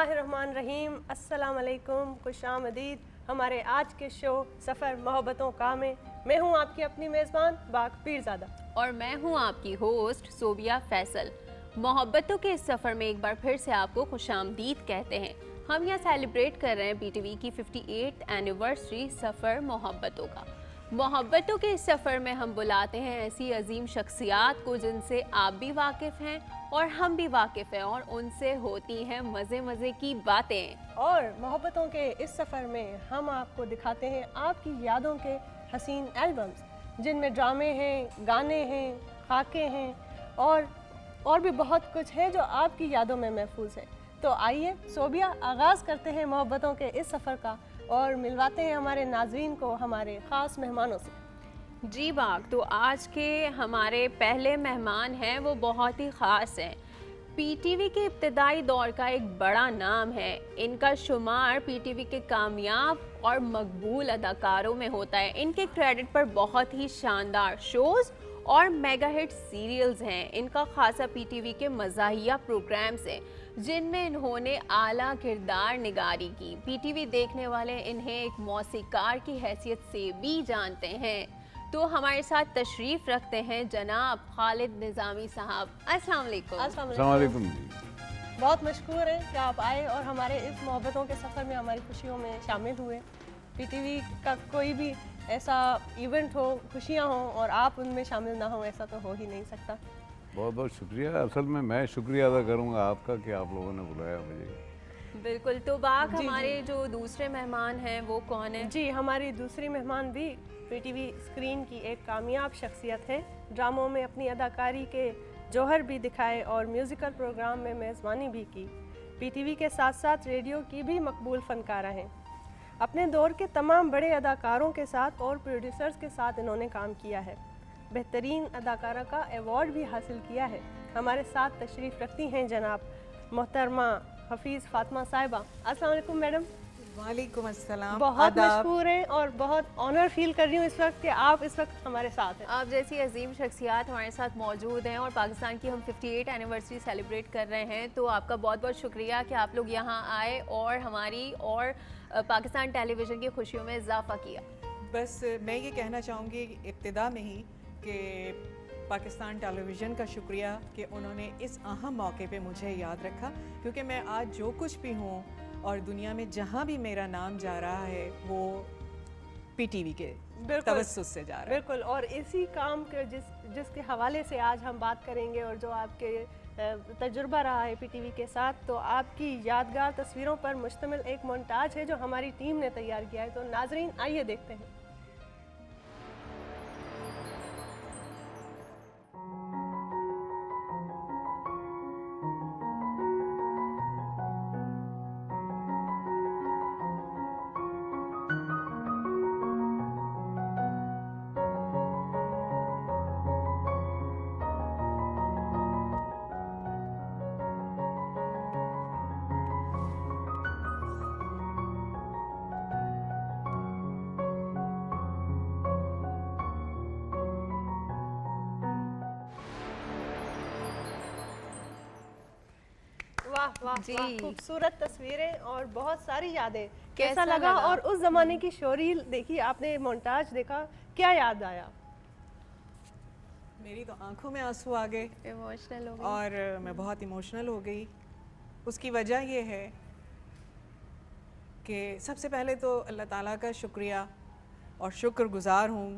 बिस्मिल्लाहिर्रहमानिर्रहीम, अस्सलाम वालेकुम, खुशामदीद हमारे आज के शो सफ़र मोहब्बतों का में। मैं हूँ आपकी अपनी मेज़बान बाग पीरज़ादा और मैं हूँ आपकी होस्ट सोबिया फैसल। मोहब्बतों के इस सफ़र में एक बार फिर से आपको खुशामदीद कहते हैं। हम यहाँ सेलिब्रेट कर रहे हैं पीटीवी की 58th एनिवर्सरी सफ़र मोहब्बतों का। मोहब्बतों के इस सफ़र में हम बुलाते हैं ऐसी अजीम शख्सियात को जिनसे आप भी वाकिफ़ हैं और हम भी वाकिफ़ हैं, और उनसे होती हैं मज़े मज़े की बातें। और मोहब्बतों के इस सफ़र में हम आपको दिखाते हैं आपकी यादों के हसीन एल्बम्स, जिनमें ड्रामे हैं, गाने हैं, खाके हैं और भी बहुत कुछ है जो आपकी यादों में महफूज है। तो आइए सोबिया, आगाज़ करते हैं मोहब्बतों के इस सफ़र का और मिलवाते हैं हमारे नाज़रीन को हमारे ख़ास मेहमानों से। जी बाग, तो आज के हमारे पहले मेहमान हैं वो बहुत ही ख़ास हैं। पीटीवी के इब्तिदाई दौर का एक बड़ा नाम है। इनका शुमार पीटीवी के कामयाब और मकबूल अदाकारों में होता है। इनके क्रेडिट पर बहुत ही शानदार शोज़ और मेगा हिट सीरियल्स हैं। इनका खासा पीटीवी के मज़ाहिया प्रोग्राम्स हैं जिनमें इन्होंने आला किरदार निगारी की। पीटीवी देखने वाले इन्हें एक मौसीकार की हैसियत से भी जानते हैं। तो हमारे साथ तशरीफ़ रखते हैं जनाब खालिद निज़ामी साहब। अस्सलाम वालेकुम। अस्सलाम वालेकुम जी। बहुत मशकूर हैं कि आप आए और हमारे इस मोहब्बतों के सफ़र में हमारी खुशियों में शामिल हुए। पीटीवी का कोई भी ऐसा इवेंट हो, खुशियाँ हों और आप उनमें शामिल ना हो, ऐसा तो हो ही नहीं सकता। बहुत बहुत शुक्रिया। असल में मैं शुक्रिया अदा करूंगा आपका कि आप लोगों ने बुलाया मुझे। बिल्कुल। तो बाक, जी, हमारे जो दूसरे मेहमान हैं वो कौन है? जी, हमारी दूसरी मेहमान भी पीटीवी स्क्रीन की एक कामयाब शख्सियत है। ड्रामों में अपनी अदाकारी के जौहर भी दिखाए और म्यूज़िकल प्रोग्राम में मेज़बानी भी की। पीटीवी के साथ साथ रेडियो की भी मकबूल फ़नकारा हैं। अपने दौर के तमाम बड़े अदाकारों के साथ और प्रोड्यूसर्स के साथ इन्होंने काम किया है। बेहतरीन अदाकारा का अवार्ड भी हासिल किया है। हमारे साथ तशरीफ़ रखती हैं जनाब मोहतरमा हफीज़ फ़ातिमा साहिबा। अस्सलाम वालेकुम मैडम। वालेकुम अस्सलाम। बहुत मशहूर हैं और बहुत ऑनर फील कर रही हूँ इस वक्त कि आप इस वक्त हमारे साथ हैं। आप जैसी अजीम शख्सियात हमारे साथ मौजूद हैं और पाकिस्तान की हम 58 एनिवर्सरी सेलिब्रेट कर रहे हैं, तो आपका बहुत बहुत शुक्रिया कि आप लोग यहाँ आए और हमारी और पाकिस्तान टेलीविज़न की खुशियों में इजाफा किया। बस मैं ये कहना चाहूँगी इब्तिदा में ही कि पाकिस्तान टेलीविज़न का शुक्रिया कि उन्होंने इस अहम मौके पे मुझे याद रखा, क्योंकि मैं आज जो कुछ भी हूँ और दुनिया में जहाँ भी मेरा नाम जा रहा है वो पीटीवी के तवस्सुस से जा रहा है। बिल्कुल, और इसी काम के जिसके हवाले से आज हम बात करेंगे और जो आपके तजुर्बा रहा है पीटीवी के साथ, तो आपकी यादगार तस्वीरों पर मुश्तमिल एक मोन्टाज है जो हमारी टीम ने तैयार किया है। तो नाजरीन, आइए देखते हैं। वाह वाह जी। वाह, खूबसूरत तस्वीरें और बहुत सारी यादें। कैसा कैसा लगा? लगा? और उस ज़माने की शोरील देखी आपने, मोन्टाज देखा, क्या याद आया? मेरी तो आंखों में आंसू आ गए इमोशनल हो गई। और मैं बहुत इमोशनल हो गई। उसकी वजह ये है कि सबसे पहले तो अल्लाह ताला का शुक्रिया और शुक्रगुज़ार हूँ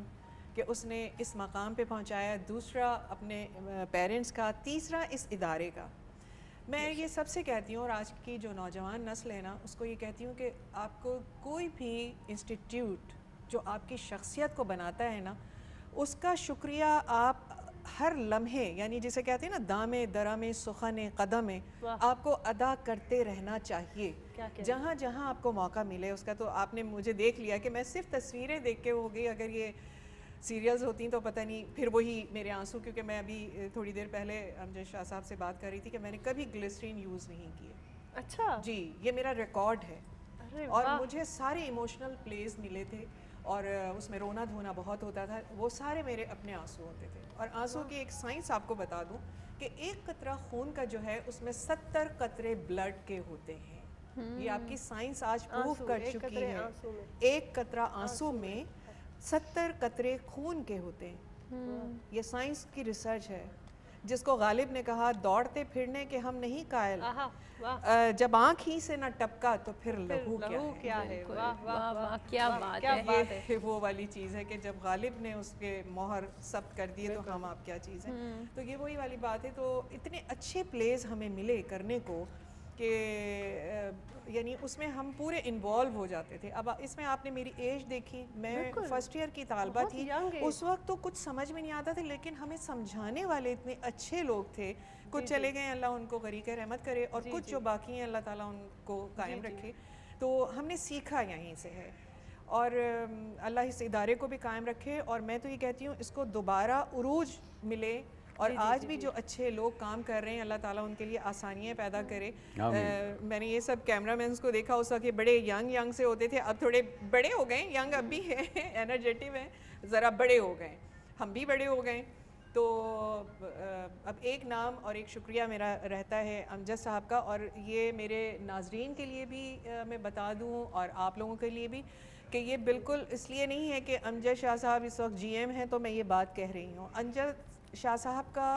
कि उसने इस मकाम पे पहुँचाया। दूसरा अपने पेरेंट्स का, तीसरा इस इदारे का। मैं ये सबसे कहती हूँ और आज की जो नौजवान नस्ल है ना, उसको ये कहती हूँ कि आपको कोई भी इंस्टीट्यूट जो आपकी शख्सियत को बनाता है ना, उसका शुक्रिया आप हर लम्हे, यानी जिसे कहते हैं ना दामे दरामे सुखने कदमे, आपको अदा करते रहना चाहिए जहाँ जहाँ आपको मौका मिले उसका। तो आपने मुझे देख लिया कि मैं सिर्फ तस्वीरें देख के हो गई। अगर ये सीरियल्स होती तो पता नहीं, फिर वही मेरे आंसू, क्योंकि मैं अभी थोड़ी देर पहले अमजद शाह साहब से बात कर रही थी कि मैंने कभी ग्लिसरीन यूज़ नहीं किए। अच्छा जी, ये मेरा रिकॉर्ड है। अरे और वाह। मुझे सारे इमोशनल प्लेस मिले थे और उसमें रोना धोना बहुत होता था। वो सारे मेरे अपने आंसू होते थे। और आंसू की एक साइंस आपको बता दूं कि एक कतरा खून का जो है उसमें 70 कतरे ब्लड के होते हैं। ये आपकी साइंस आज प्रूव आंसू, कर एक चुकी कतरे है। आंसू में। एक कतरा आंसू में 70 कतरे खून के होते हैं। ये साइंस की रिसर्च है, जिसको गालिब ने कहा दौड़ते फिरने के हम नहीं कायल, आहा, वाह, जब आँख ही से न टपका तो फिर फिर लहू क्या लहू है। क्या है। बिल्कुल। वाह वाह वाह, वाह, वाह, क्या वाह, बात क्या है। बात है। ये वो वाली चीज़ है कि जब गालिब ने उसके मोहर सब्त कर दिए तो हम आप क्या चीज़ है। तो ये वही वाली बात है। तो इतने अच्छे प्लेस हमें मिले करने को कि यानी उसमें हम पूरे इन्वॉल्व हो जाते थे। अब इसमें आपने मेरी एज देखी, मैं बिल्कुल। फर्स्ट ईयर की तालबा बहुत थी। young age। उस वक्त तो कुछ समझ में नहीं आता था, लेकिन हमें समझाने वाले इतने अच्छे लोग थे। कुछ चले गए, अल्लाह उनको गरीक रहमत करे, और कुछ जो बाकी हैं अल्लाह ताला उनको कायम रखे। तो हमने सीखा यहीं से है, और अल्लाह इस इदारे को भी कायम रखे। और मैं तो ये कहती हूँ इसको दोबारा उरूज मिले, और आज भी जो अच्छे लोग काम कर रहे हैं अल्लाह ताला उनके लिए आसानियाँ पैदा करे। मैंने ये सब कैमरामैन्स को देखा, उस वक्त ये बड़े यंग से होते थे, अब थोड़े बड़े हो गए, यंग अब भी हैं, एनर्जेटिव हैं, ज़रा बड़े हो गए, हम भी बड़े हो गए। तो अब एक नाम और एक शुक्रिया मेरा रहता है अमजद साहब का, और ये मेरे नाजरीन के लिए भी मैं बता दूँ और आप लोगों के लिए भी, कि ये बिल्कुल इसलिए नहीं है कि अमजद शाह साहब इस वक्त GM हैं तो मैं ये बात कह रही हूँ। अमजद शाह साहब का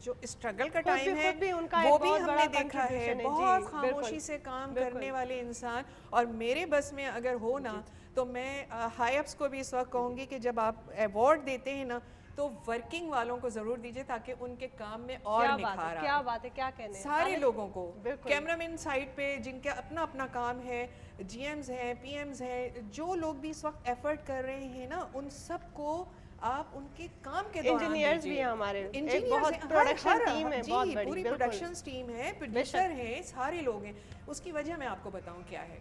जो स्ट्रगल का टाइम है वो भी हमने देखा है, बहुत खामोशी से काम करने वाले इंसान। और मेरे बस में अगर हो ना तो मैं हाई अप्स को भी इस वक्त कहूँगी कि जब आप अवार्ड देते हैं ना तो वर्किंग वालों को ज़रूर दीजिए, ताकि उनके काम में और निखार आए। क्या बात है, क्या कहने हैं सारे लोगों को, कैमरामैन साइड पे जिनके अपना अपना काम है, GMs हैं, PMs हैं, जो लोग भी इस वक्त एफर्ट कर रहे हैं ना, उन सबको आप उनके काम के दौरान इंजीनियर्स भी हैं हमारे, एक इंजीनियर्स बहुत हैं, प्रोडक्शन टीम है, जी, बहुत बड़ी, पूरी बिल्कुल। प्रोडक्शन टीम है, प्रोड्यूसर हैं, सारे लोग हैं। उसकी वजह मैं आपको बताऊं क्या है।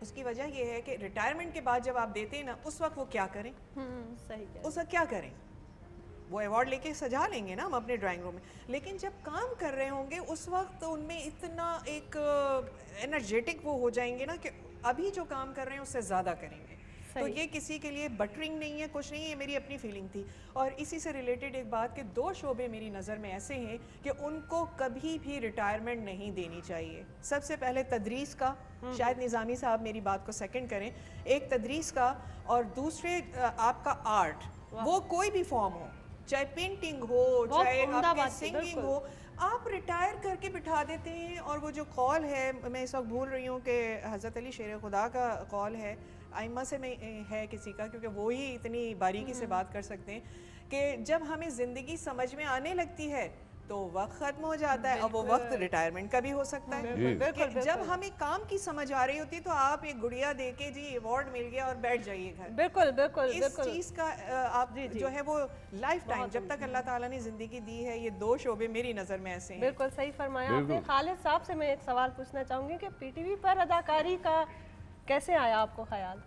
उसकी वजह ये है कि रिटायरमेंट के बाद जब आप देते हैं ना, उस वक्त वो क्या करें, सही है। उस वक्त क्या करें, वो अवार्ड लेके सजा लेंगे ना हम अपने ड्राइंग रूम में, लेकिन जब काम कर रहे होंगे उस वक्त उनमें इतना एक एनर्जेटिक वो हो जाएंगे ना कि अभी जो काम कर रहे हैं उससे ज़्यादा करेंगे। तो ये किसी के लिए बटरिंग नहीं है, कुछ नहीं है, ये मेरी अपनी फीलिंग थी। और इसी से रिलेटेड एक बात कि 2 शोबे मेरी नज़र में ऐसे हैं कि उनको कभी भी रिटायरमेंट नहीं देनी चाहिए। सबसे पहले तदरीस का, शायद निज़ामी साहब मेरी बात को सेकंड करें, एक तदरीस का, और दूसरे आपका आर्ट, वो कोई भी फॉर्म हो, चाहे पेंटिंग हो, चाहे आपकी सिंगिंग हो, आप रिटायर करके बिठा देते हैं। और वो जो कॉल है, मैं इस वक्त भूल रही हूँ कि हज़रत अली शेर खुदा का कॉल है, आइम्मा से में है किसी का, क्योंकि वो ही इतनी बारीकी से बात कर सकते हैं कि जब हमें ज़िंदगी समझ में आने लगती है तो वक्त ख़त्म हो जाता है। अब वो वक्त रिटायरमेंट का भी हो सकता है। कि जब हमें काम की समझ आ रही होती है तो आप एक गुड़िया दे के जी अवार्ड मिल गया और बैठ जाइए घर। बिल्कुल बिल्कुल इस चीज़ का आप जो है वो लाइफ टाइम जब तक अल्लाह ताला ने ज़िंदगी दी है, ये 2 शोबे मेरी नज़र में ऐसे हैं। बिल्कुल सही फरमाया आपने। खालिद साहब से मैं एक सवाल पूछना चाहूँगी कि PTV पर अदाकारी का कैसे आया आपको ख्याल?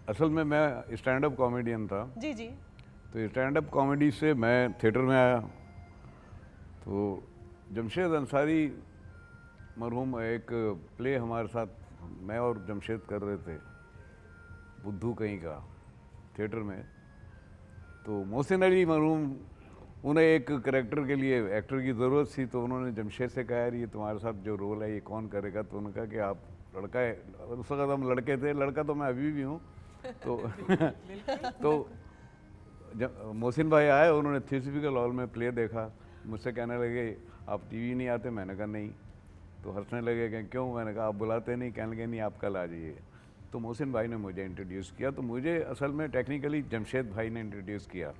असल में मैं स्टैंड अप कॉमेडियन था। जी जी। तो स्टैंड अप कॉमेडी से मैं थिएटर में आया। तो जमशेद अंसारी मरहूम एक प्ले हमारे साथ, मैं और जमशेद कर रहे थे, बुद्धू कहीं का, थिएटर में। तो मोहसिन अली मरहूम, उन्हें एक करैक्टर के लिए एक्टर की ज़रूरत थी, तो उन्होंने जमशेद से कहा यार ये तुम्हारे साथ जो रोल है ये कौन करेगा। तो उन्होंने कहा कि आप लड़का है, उस वक्त हम लड़के थे, लड़का तो मैं अभी भी हूँ। तो जब मोहसिन भाई आए, उन्होंने थियोसॉफिकल हॉल में प्ले देखा, मुझसे कहने लगे आप TV नहीं आते? मैंने कहा नहीं। तो हंसने लगे कि क्यों? मैंने कहा आप बुलाते नहीं। कहने लगे नहीं आप कल आ जाइए। तो मोहसिन भाई ने मुझे इंट्रोड्यूस किया। तो मुझे असल में टेक्निकली जमशेद भाई ने इंट्रोड्यूस किया,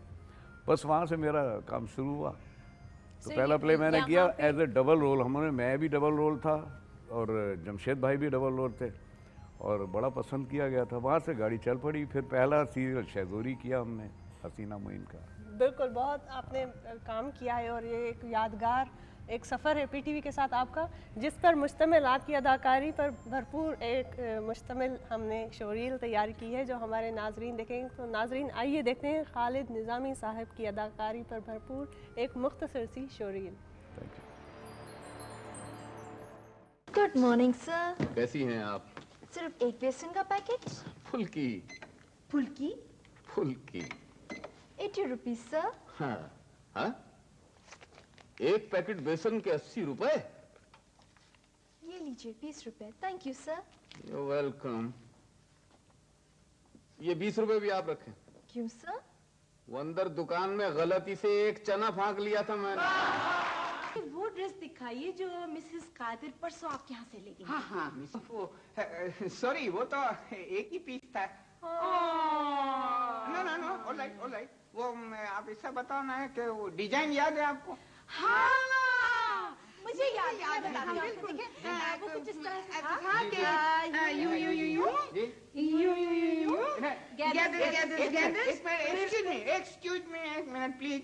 बस वहाँ से मेरा काम शुरू हुआ। तो पहला प्ले मैंने किया एज ए डबल रोल, मैं भी डबल रोल था और जमशेद भाई भी डबल रोल थे, और बड़ा पसंद किया गया था। वहाँ से गाड़ी चल पड़ी। फिर पहला सीरियल शहज़ोरी किया हमने, हसीना मोइन का। बिल्कुल, बहुत आपने काम किया है और ये एक यादगार एक सफ़र है PTV के साथ आपका, जिस पर मुश्तमिल आपकी अदाकारी पर भरपूर एक मुश्तमिल हमने शोरील तैयार की है जो हमारे नाजरीन देखेंगे। तो नाजरीन आइए देखते हैं खालिद निज़ामी साहब की अदाकारी पर भरपूर एक मुख्तसर सी शोरील। Good morning sir. कैसी हैं आप? सिर्फ एक बेसन का पैकेट? फुल्की। फुल्की? फुल्की 80 रुपीज सर। हाँ हाँ, एक पैकेट बेसन के 80 रुपए? लीजिए 20 रुपए। Thank you sir. You're welcome. ये 20 रुपए भी आप रखें। क्यों सर? वो अंदर दुकान में गलती से एक चना फाँक लिया था मैंने। वो ड्रेस दिखाइए जो मिसेस कादिर परसों आपके यहाँ से ले गई। हाँ हाँ मिस वो सॉरी वो तो एक ही पीस था। नो नो नो ऑलराइट वो आप ऐसा बताओ ना कि वो डिजाइन याद है आपको? हाँ मुझे याद है। बिल्कुल वो कुछ इस तरह से था कि एक्सक्यूज मी एक मिनट प्लीज।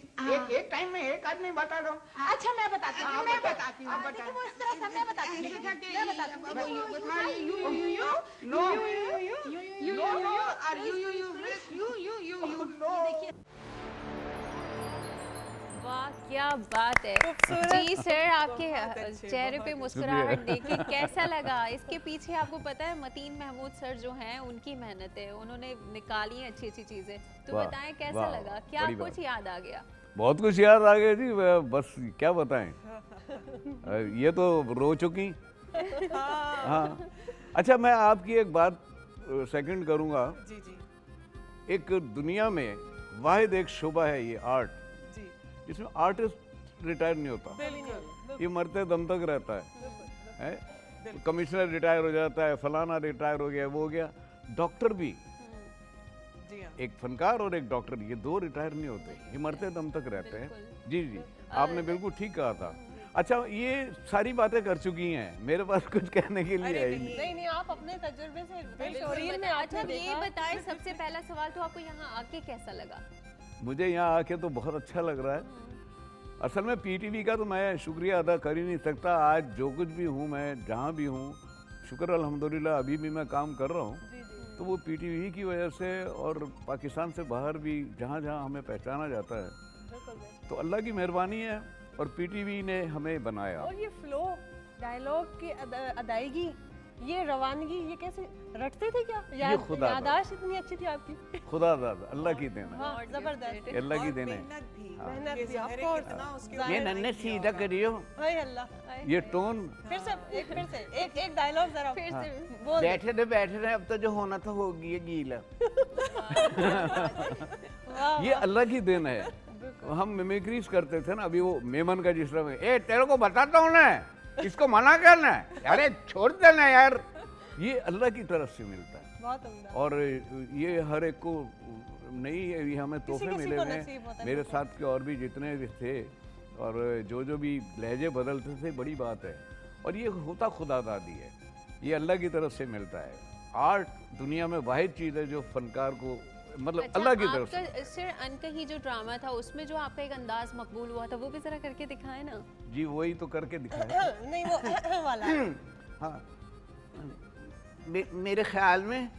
एक टाइम में एक आदमी बता दो। अच्छा मैं बताती हूँ। मैं बताती हूँ। देखिए वो इस तरह से मैं बताती हूँ। वाह क्या बात है। जी सर, आपके चेहरे पे मुस्कुराहट देखिए कैसा लगा। इसके पीछे आपको पता है मतीन महमूद सर जो हैं उनकी मेहनत है, उन्होंने निकाली है अच्छी अच्छी चीजें। तो वाह, बताएं कैसा वाह, लगा, क्या बड़ी कुछ बात। याद आ गया? बहुत कुछ याद आ गया जी, बस क्या बताएं। ये तो रो चुकी। हाँ अच्छा, मैं आपकी एक बात सेकंड करूंगा। जी जी एक दुनिया में वाहिद एक शोबा है ये आर्ट, जी जिसमें आर्टिस्ट रिटायर नहीं होता, बिल्कुल ये मरते दम तक रहता है? कमिश्नर रिटायर हो जाता है, फलाना रिटायर हो गया, वो हो गया। डॉक्टर भी, जी हाँ एक फनकार और एक डॉक्टर, ये दो रिटायर नहीं होते, ये मरते दम तक रहते हैं। जी जी, आपने बिल्कुल ठीक कहा था। अच्छा, ये सारी बातें कर चुकी हैं, मेरे पास कुछ कहने के लिए है ही नहीं। नहीं नहीं, आप अपने तजुर्बे से शोरील में अच्छा आपने ये देखा। बताएं, सबसे पहला सवाल तो आपको यहाँ आके कैसा लगा? मुझे यहाँ आके तो बहुत अच्छा लग रहा है। असल में पीटीवी का तो मैं शुक्रिया अदा कर ही नहीं सकता। आज जो कुछ भी हूँ मैं, जहाँ भी हूँ, शुक्र अल्हम्दुलिल्लाह अभी भी मैं काम कर रहा हूँ, तो वो पीटीवी की वजह से, और पाकिस्तान से बाहर भी जहाँ जहाँ हमें पहचाना जाता है, तो अल्लाह की मेहरबानी है और पीटीवी ने हमें बनाया। और ये फ्लो, डायलॉग की अदायगी, ये रवानगी, ये कैसे रटते थे क्या? खुदा का। यादाश्त इतनी अच्छी थी आपकी। खुदा दादा अल्लाह की देन है, हाँ जबरदस्त। अल्लाह की देन है। मेहनत भी मेहनत ये भी, ज़ाहिर है of कितना course। उसके जाहिर ऊपर है। मेहनत किया होगा। करियो, हाय अल्लाह। ये टोन। फिर से एक डायलॉग जरा फिर से बोल दे। बैठे रहे, अब तो जो होना था हो गया गीला। वाह, ये अल्लाह की देन है। हम मिमिक्रीज करते थे ना, अभी वो मेमन का जिस तरह में, ए तेरे को बताता हूँ ना, इसको मना करना है, अरे छोड़ देना यार, ये अल्लाह की तरफ से मिलता है। बहुत उम्दा। और ये हर एक को नहीं, ये हमें तोहफे किसी मिले को हुए नसीब होता हैं। है, मेरे बिल्कुल। साथ के और भी जितने भी थे, और जो भी लहजे बदलते थे, बड़ी बात है। और ये होता खुदादादी है, ये अल्लाह की तरफ से मिलता है। आर्ट दुनिया में वाहिद चीज़ है जो फनकार को, मतलब अच्छा, अल्लाह की तरफ से। आपका सर अनकही जो ड्रामा था उसमें जो आपका एक अंदाज मकबूल हुआ था, वो भी जरा करके दिखाए ना। जी वही तो करके दिखाया। नहीं वो वाला। हाँ, मेरे ख्याल में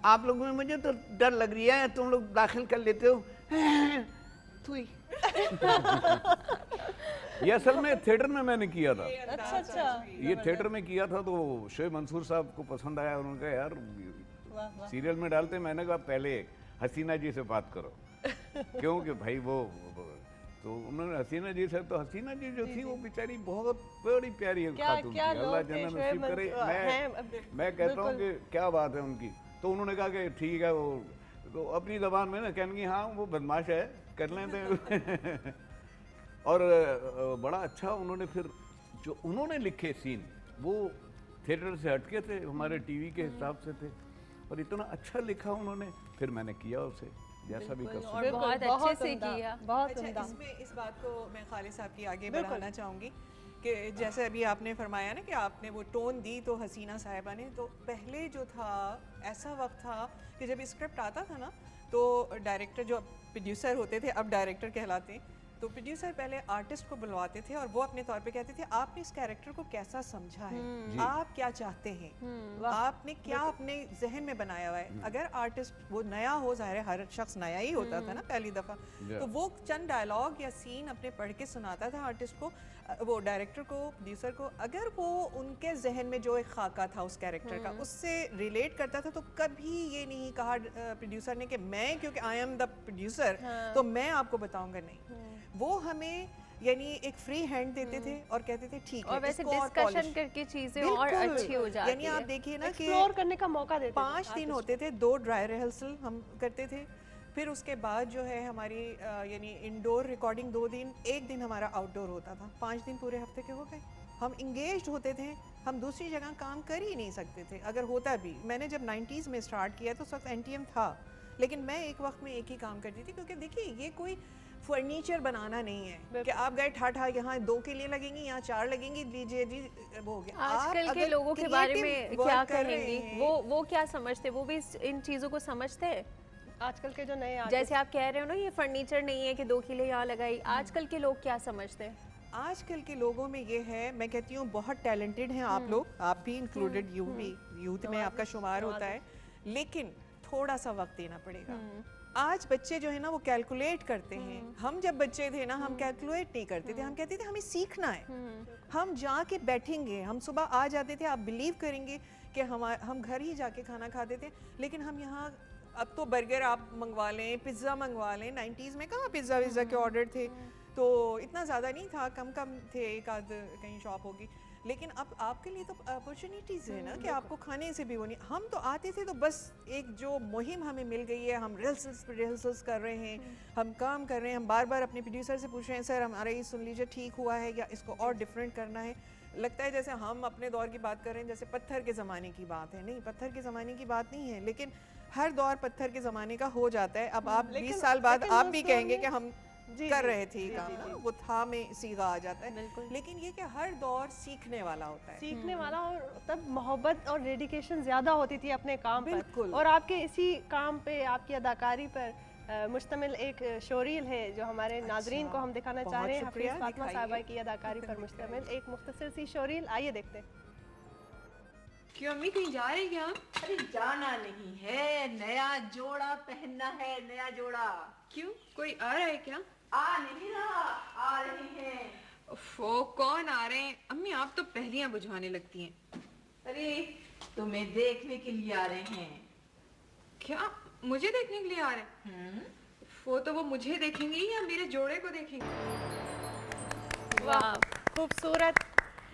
आप लोगों में मुझे तो डर लग रही है, तुम लोग दाखिल कर लेते हो। थुई। ये असल में थिएटर में मैंने किया था। अच्छा अच्छा, ये थिएटर में किया था, तो शोएब मंसूर साहब को पसंद आया। उन्होंने कहा यार वाह वाह। सीरियल में डालते। मैंने कहा पहले हसीना जी से बात करो, क्योंकि भाई वो तो उन्होंने हसीना जी से, तो हसीना जी जो थी वो बेचारी बहुत बड़ी प्यारी खातून थी, क्या अल्लाह लोग थे, जन्नत शोएब नसीब करे। हैं, मैं कहता हूँ कि क्या बात है उनकी। तो उन्होंने कहा कि ठीक है, वो तो अपनी ज़बान में ना कहने की, हाँ वो बदमाश है, कर लेते। और बड़ा अच्छा उन्होंने फिर जो उन्होंने लिखे सीन, वो थिएटर से हटके थे, हमारे टीवी के हिसाब से थे, और इतना अच्छा लिखा उन्होंने, फिर मैंने किया उसे जैसा भी कर और सकता। बहुत अच्छे से उम्दा, किया। बहुत अच्छा, उम्दा। इसमें इस बात को मैं खालिद साहब की आगे बिल्कुल। बढ़ाना चाहूँगी कि जैसे अभी आपने फरमाया ना कि आपने वो टोन दी तो हसीना साहिबा ने, तो पहले जो था ऐसा वक्त था कि जब स्क्रिप्ट आता था ना, तो डायरेक्टर जो प्रोड्यूसर होते थे, अब डायरेक्टर कहलाते हैं, तो प्रोड्यूसर पहले आर्टिस्ट को बुलवाते थे और वो अपने तौर पे कहते थे आपने इस कैरेक्टर को कैसा समझा है, आप क्या चाहते हैं, आपने क्या अपने जहन में बनाया हुआ है। अगर आर्टिस्ट वो नया हो, जाहिर है हर शख्स नया ही होता था ना पहली दफ़ा, तो वो चंद डायलॉग या सीन अपने पढ़ के सुनाता था आर्टिस्ट को, वो डायरेक्टर को, प्रोड्यूसर को। अगर वो उनके जहन में जो एक खाका था उस कैरेक्टर का, उससे रिलेट करता था, तो कभी ये नहीं कहा प्रोड्यूसर ने कि मैं, क्योंकि आई एम द प्रोड्यूसर, तो मैं आपको बताऊंगा, नहीं। वो हमें यानी एक फ्री हैंड देते थे और कहते थे ठीक है, और वैसे इसको और डिस्कशन polish। करके चीजें और अच्छी हो जाती यानी आप देखिए ना कि एक्सप्लोर करने का मौका देते थे 5 दिन होते थे, 2 ड्राई रिहर्सल हम करते थे, फिर उसके बाद जो है हमारी यानी इंडोर रिकॉर्डिंग 2 दिन, 1 दिन हमारा आउटडोर होता था। 5 दिन पूरे हफ्ते के हो गए। हम इंगेज्ड होते थे, हम दूसरी जगह काम कर ही नहीं सकते थे। अगर होता भी, मैंने जब 90s में स्टार्ट किया तो उस वक्त NTM था, लेकिन मैं एक वक्त में एक ही काम करती थी, क्योंकि देखिए ये कोई फर्नीचर बनाना नहीं है कि आप गए ठाठा यहाँ 2 के लिए लगेंगी, यहाँ 4 लगेंगी, लीजिए जी वो हो गया। आजकल के लोगों के बारे में क्या कहेंगी? वो क्या समझते? वो भी इन चीजों को समझते हैं? आजकल के जो नए जैसे आप कह रहे हो ना, ये फर्नीचर नहीं है कि 2 के लिए यहाँ लगाई, आजकल के लोग क्या समझते हैं? आजकल के लोगों में ये है, मैं कहती हूँ बहुत टैलेंटेड हैं आप लोग, आप भी इंक्लूडेड, यू भी यूथ में आपका शुमार होता है, लेकिन थोड़ा सा वक्त देना पड़ेगा। आज बच्चे जो है ना वो कैलकुलेट करते हैं। हम जब बच्चे थे ना, हम कैलकुलेट नहीं करते थे, हम कहते थे हमें सीखना है, हम जाके बैठेंगे। हम सुबह आ जाते थे, आप बिलीव करेंगे कि हम घर ही जाके खाना खाते थे, लेकिन हम यहाँ अब तो बर्गर आप मंगवा लें, पिज़्ज़ा मंगवा लें। 90s में कहाँ पिज़्ज़ा विज़्ज़ा के ऑर्डर थे, तो इतना ज़्यादा नहीं था, कम कम थे, एक आध कहीं शॉप होगी, लेकिन अब आपके लिए तो अपॉर्चुनिटीज़ है ना कि आपको खाने से भी वो नहीं। हम तो आते थे तो बस एक जो मुहिम हमें मिल गई है, हम रिहर्सल्स कर रहे हैं, हम काम कर रहे हैं, हम बार बार अपने प्रोड्यूसर से पूछ रहे हैं, सर हमारा ये सुन लीजिए ठीक हुआ है या इसको और डिफरेंट करना है। लगता है जैसे हम अपने दौर की बात कर रहे हैं, जैसे पत्थर के ज़माने की बात है। नहीं, पत्थर के ज़माने की बात नहीं है, लेकिन हर दौर पत्थर के ज़माने का हो जाता है। अब आप 20 साल बाद आप भी कहेंगे कि हम कर रहे थे काम, वो था में सीगा आ जाता है। लेकिन ये कि हर दौर सीखने वाला होता है, सीखने वाला, और तब मोहब्बत और डेडिकेशन ज़्यादा होती थी अपने काम बिल्कुल। पर। और आपके इसी काम पे, आपकी अदाकारी पर मुश्तमिल एक शोरील है जो हमारे नाजरीन को हम दिखाना चाह रहे हैं। हफीज़ फातिमा साहिबा की अदाकारी पर मुश्तमिल एक मुख्तसर सी शोरील, आइए देखते हैं। क्यों अम्मी कहीं जा रही क्या? अरे जाना नहीं है, नया जोड़ा पहनना है, नया जोड़ा। क्यों, कोई आ रहा है क्या? आ नहीं रहा, आ रहे हैं। ओफो, कौन आ रहे हैं? अम्मी आप तो पहलियां बुझवाने लगती हैं। अरे तुम्हें देखने के लिए आ रहे हैं। क्या मुझे देखने के लिए आ रहे हैं? वो तो वो मुझे देखेंगे या मेरे जोड़े को देखेंगे? वाह, खूबसूरत,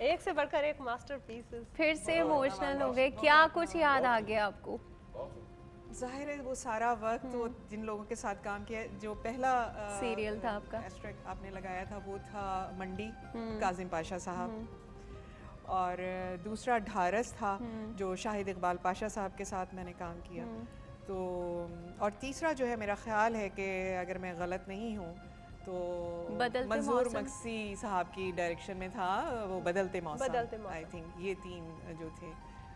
एक से बढ़कर एक मास्टरपीसेस। फिर से इमोशनल हो गए, क्या कुछ याद आ गया आपको? जाहिर है वो सारा वक्त, वो जिन लोगों के साथ काम किया, जो पहला सीरियल था आपका, एस्ट्रेक आपने लगाया था, वो था मंडी, काजिम पाशा साहब, और दूसरा ढारस था जो शाहिद इकबाल पाशा साहब के साथ मैंने काम किया। तो और तीसरा जो है, मेरा ख्याल है कि अगर मैं गलत नहीं हूँ तो मंजूर मक्सी साहब की डायरेक्शन में था, वो बदलते मौसम, आई थिंक ये 3 जो थे।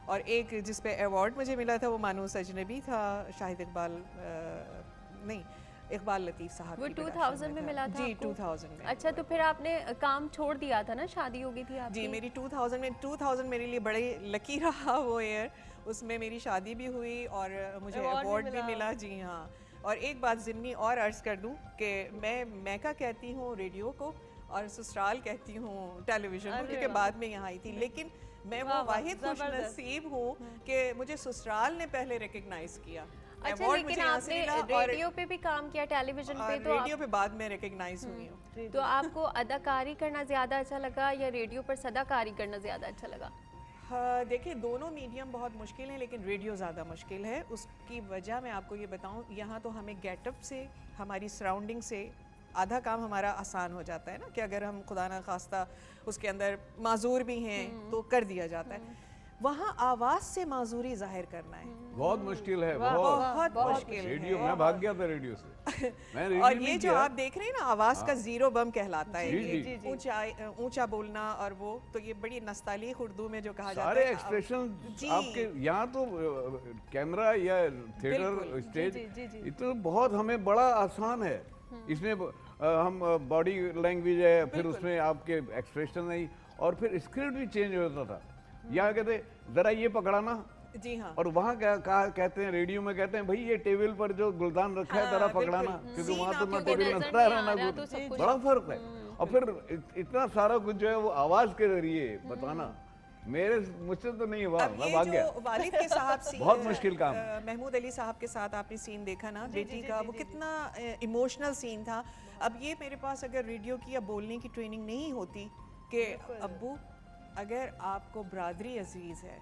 और एक जिस पे अवार्ड मुझे मिला था वो मानूस अजनबी था, शाहिद इकबाल नहीं, इकबाल लतीफ़ साहब वो 2000 में मिला था जी, आपको? 2000 में। अच्छा, तो फिर आपने काम छोड़ दिया था ना, शादी हो गई थी आपकी? जी, मेरी 2000 मेरे लिए बड़े लकी रहा वो ईयर, उसमें मेरी शादी भी हुई और मुझे अवार्ड भी मिला। जी हाँ। और एक बात ज़िम्नी और अर्ज़ कर दूं कि मैं मैका कहती हूँ रेडियो को और ससुराल कहती हूँ टेलीविज़न को, क्योंकि बाद में यहाँ आई थी, लेकिन मैं वो वाहिद खुशनसीब हूँ कि मुझे ससुराल ने पहले रिकग्नाइज किया। अच्छा, लेकिन आपने रेडियो पे भी काम किया, टेलीविजन पे? तो रेडियो पे बाद में रिकग्नाइज हुई हूँ। तो आपको अदाकारी करना ज़्यादा अच्छा लगा या रेडियो पर सदाकारी करना ज़्यादा अच्छा लगा? हाँ, देखिए दोनों मीडियम बहुत मुश्किल है, लेकिन रेडियो ज़्यादा मुश्किल है। उसकी वजह मैं आपको ये बताऊँ, यहाँ तो हमें गेटअप से, हमारी सराउंडिंग से आधा काम हमारा आसान हो जाता है ना, कि अगर हम खुदा ना खास्ता उसके अंदर माजूर भी हैं तो कर दिया जाता है। वहाँ आवाज़ से माजूरी जाहिर करना है बहुत मुश्किल है, बहुत मुश्किल रेडियो में भाग गया था रेडियो से। मैं और ये जो आप देख रहे हैं ना, आवाज़ का जीरो बम कहलाता है, ऊंचा बोलना, और वो तो ये बड़ी नस्तालीक उर्दू में जो कहा जाता है, सारे एक्सप्रेशन आपके यहाँ तो कैमरा या थिएटर स्टेज इतना बहुत हमें बड़ा आसान है। इसमें हम बॉडी लैंग्वेज है, फिर उसमें आपके एक्सप्रेशन नहीं, और फिर स्क्रिप्ट भी चेंज होता था। यहाँ कहते जरा ये पकड़ाना, जी हाँ, और वहाँ क्या कहते हैं, रेडियो में कहते हैं भाई ये टेबल पर जो गुलदान रखा है जरा पकड़ाना, क्योंकि वहाँ तो ना टेबल नजर आ रहा ना कुछ, बड़ा फर्क है। और फिर इतना सारा कुछ जो है वो आवाज के जरिए बताना, मेरे मुझसे तो नहीं हुआ, अब मैं ये भाग गया। जो वालिद के साहब बहुत मुश्किल काम है। महमूद अली साहब के साथ आपने सीन देखा ना बेटी का, वो कितना इमोशनल सीन था। अब ये मेरे पास अगर रेडियो की या बोलने की ट्रेनिंग नहीं होती कि अब्बू अगर आपको बरादरी अजीज़ है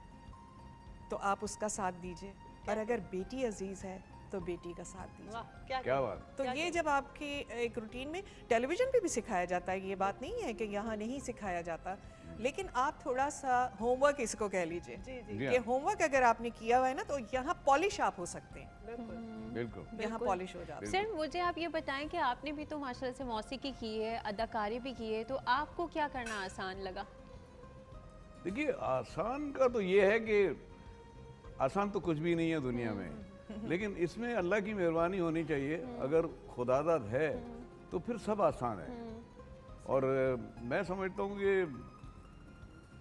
तो आप उसका साथ दीजिए, और अगर बेटी अजीज़ है तो बेटी का साथ दीजिए। क्या बात। तो ये जब आपके एक रूटीन में टेलीविज़न पे भी सिखाया जाता है, ये बात नहीं है कि यहाँ नहीं सिखाया जाता, लेकिन आप थोड़ा सा होमवर्क इसको कह लीजिए कि होमवर्क अगर आपने किया हुआ है ना तो यहाँ पॉलिश आप हो सकते हैं, बिल्कुल यहाँ पॉलिश हो जाता है। सर मुझे आप ये बताएं कि आपने भी तो माशाल्लाह से मौसीकी की है, अदाकारी भी की है, तो आपको क्या करना आसान लगा? देखिए आसान का तो ये है कि आसान तो कुछ भी नहीं है दुनिया में, लेकिन इसमें अल्लाह की मेहरबानी होनी चाहिए। अगर खुदादाद है तो फिर सब आसान है। और मैं समझता हूँ कि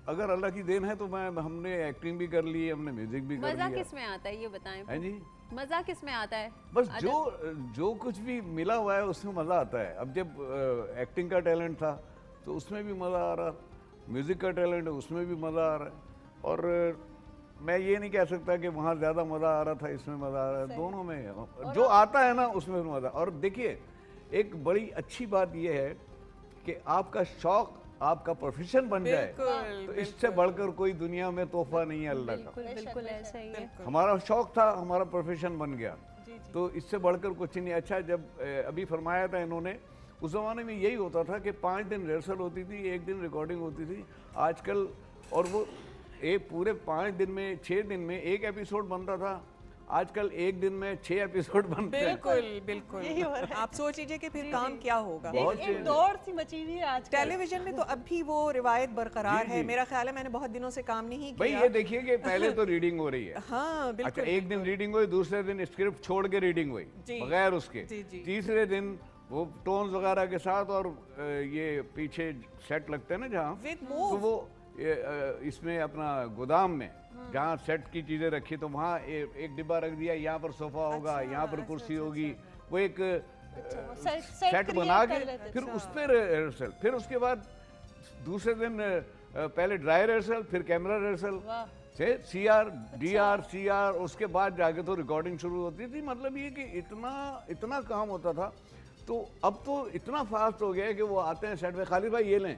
अगर अल्लाह की देन है तो हमने एक्टिंग भी कर ली है, हमने म्यूजिक भी कर लिया। मजा किस में आता है ये बताएं? हैं जी, मजा किस में आता है? बस जो कुछ भी मिला हुआ है उसमें मज़ा आता है। अब जब एक्टिंग का टैलेंट था तो उसमें भी मज़ा आ रहा, म्यूज़िक का टैलेंट है उसमें भी मज़ा आ रहा है। और मैं ये नहीं कह सकता कि वहाँ ज़्यादा मज़ा आ रहा था इसमें मज़ा आ रहा है, दोनों में जो आता है ना उसमें मज़ा। और देखिए एक बड़ी अच्छी बात यह है कि आपका शौक आपका प्रोफेशन बन जाए तो इससे बढ़कर कोई दुनिया में तोहफा नहीं है अल्लाह का। बिल्कुल ऐसा ही है। हमारा शौक था, हमारा प्रोफेशन बन गया, तो इससे बढ़कर कुछ नहीं। अच्छा जब अभी फरमाया था इन्होंने, उस ज़माने में यही होता था कि 5 दिन रिहर्सल होती थी, 1 दिन रिकॉर्डिंग होती थी। आजकल और वो एक पूरे 5 दिन में 6 दिन में एक एपिसोड बनता था, आजकल 1 दिन में 6 एपिसोड बनते हैं। बिल्कुल बिल्कुल। आप सोच लीजिए कि फिर काम क्या होगा। एक दौड़ सी मची हुई है आज टेलीविजन में, तो अब भी वो रिवायत बरकरार है। मेरा ख्याल है मैंने बहुत दिनों से काम नहीं किया। भाई ये देखिए कि पहले तो रीडिंग हो रही है। हाँ बिल्कुल। अच्छा एक दिन रीडिंग हुई, दूसरे दिन स्क्रिप्ट छोड़ के रीडिंग हुई बगैर उसके, तीसरे दिन वो टोन्स वगैरह के साथ, और ये पीछे सेट लगते हैं ना जहाँ, तो वो इसमें अपना गोदाम में जहाँ सेट की चीज़ें रखी तो वहाँ एक डिब्बा रख दिया, यहाँ पर सोफा होगा, यहाँ पर कुर्सी होगी, वो एक सेट बना के फिर उस पर रिहर्सल, फिर उसके बाद दूसरे दिन पहले ड्राई रिहर्सल, फिर कैमरा रिहर्सल से CR, उसके बाद जाके तो रिकॉर्डिंग शुरू होती थी। मतलब ये कि इतना काम होता था। तो अब तो इतना फास्ट हो गया है कि वो आते हैं सेट पे, खालिद भाई ये लें,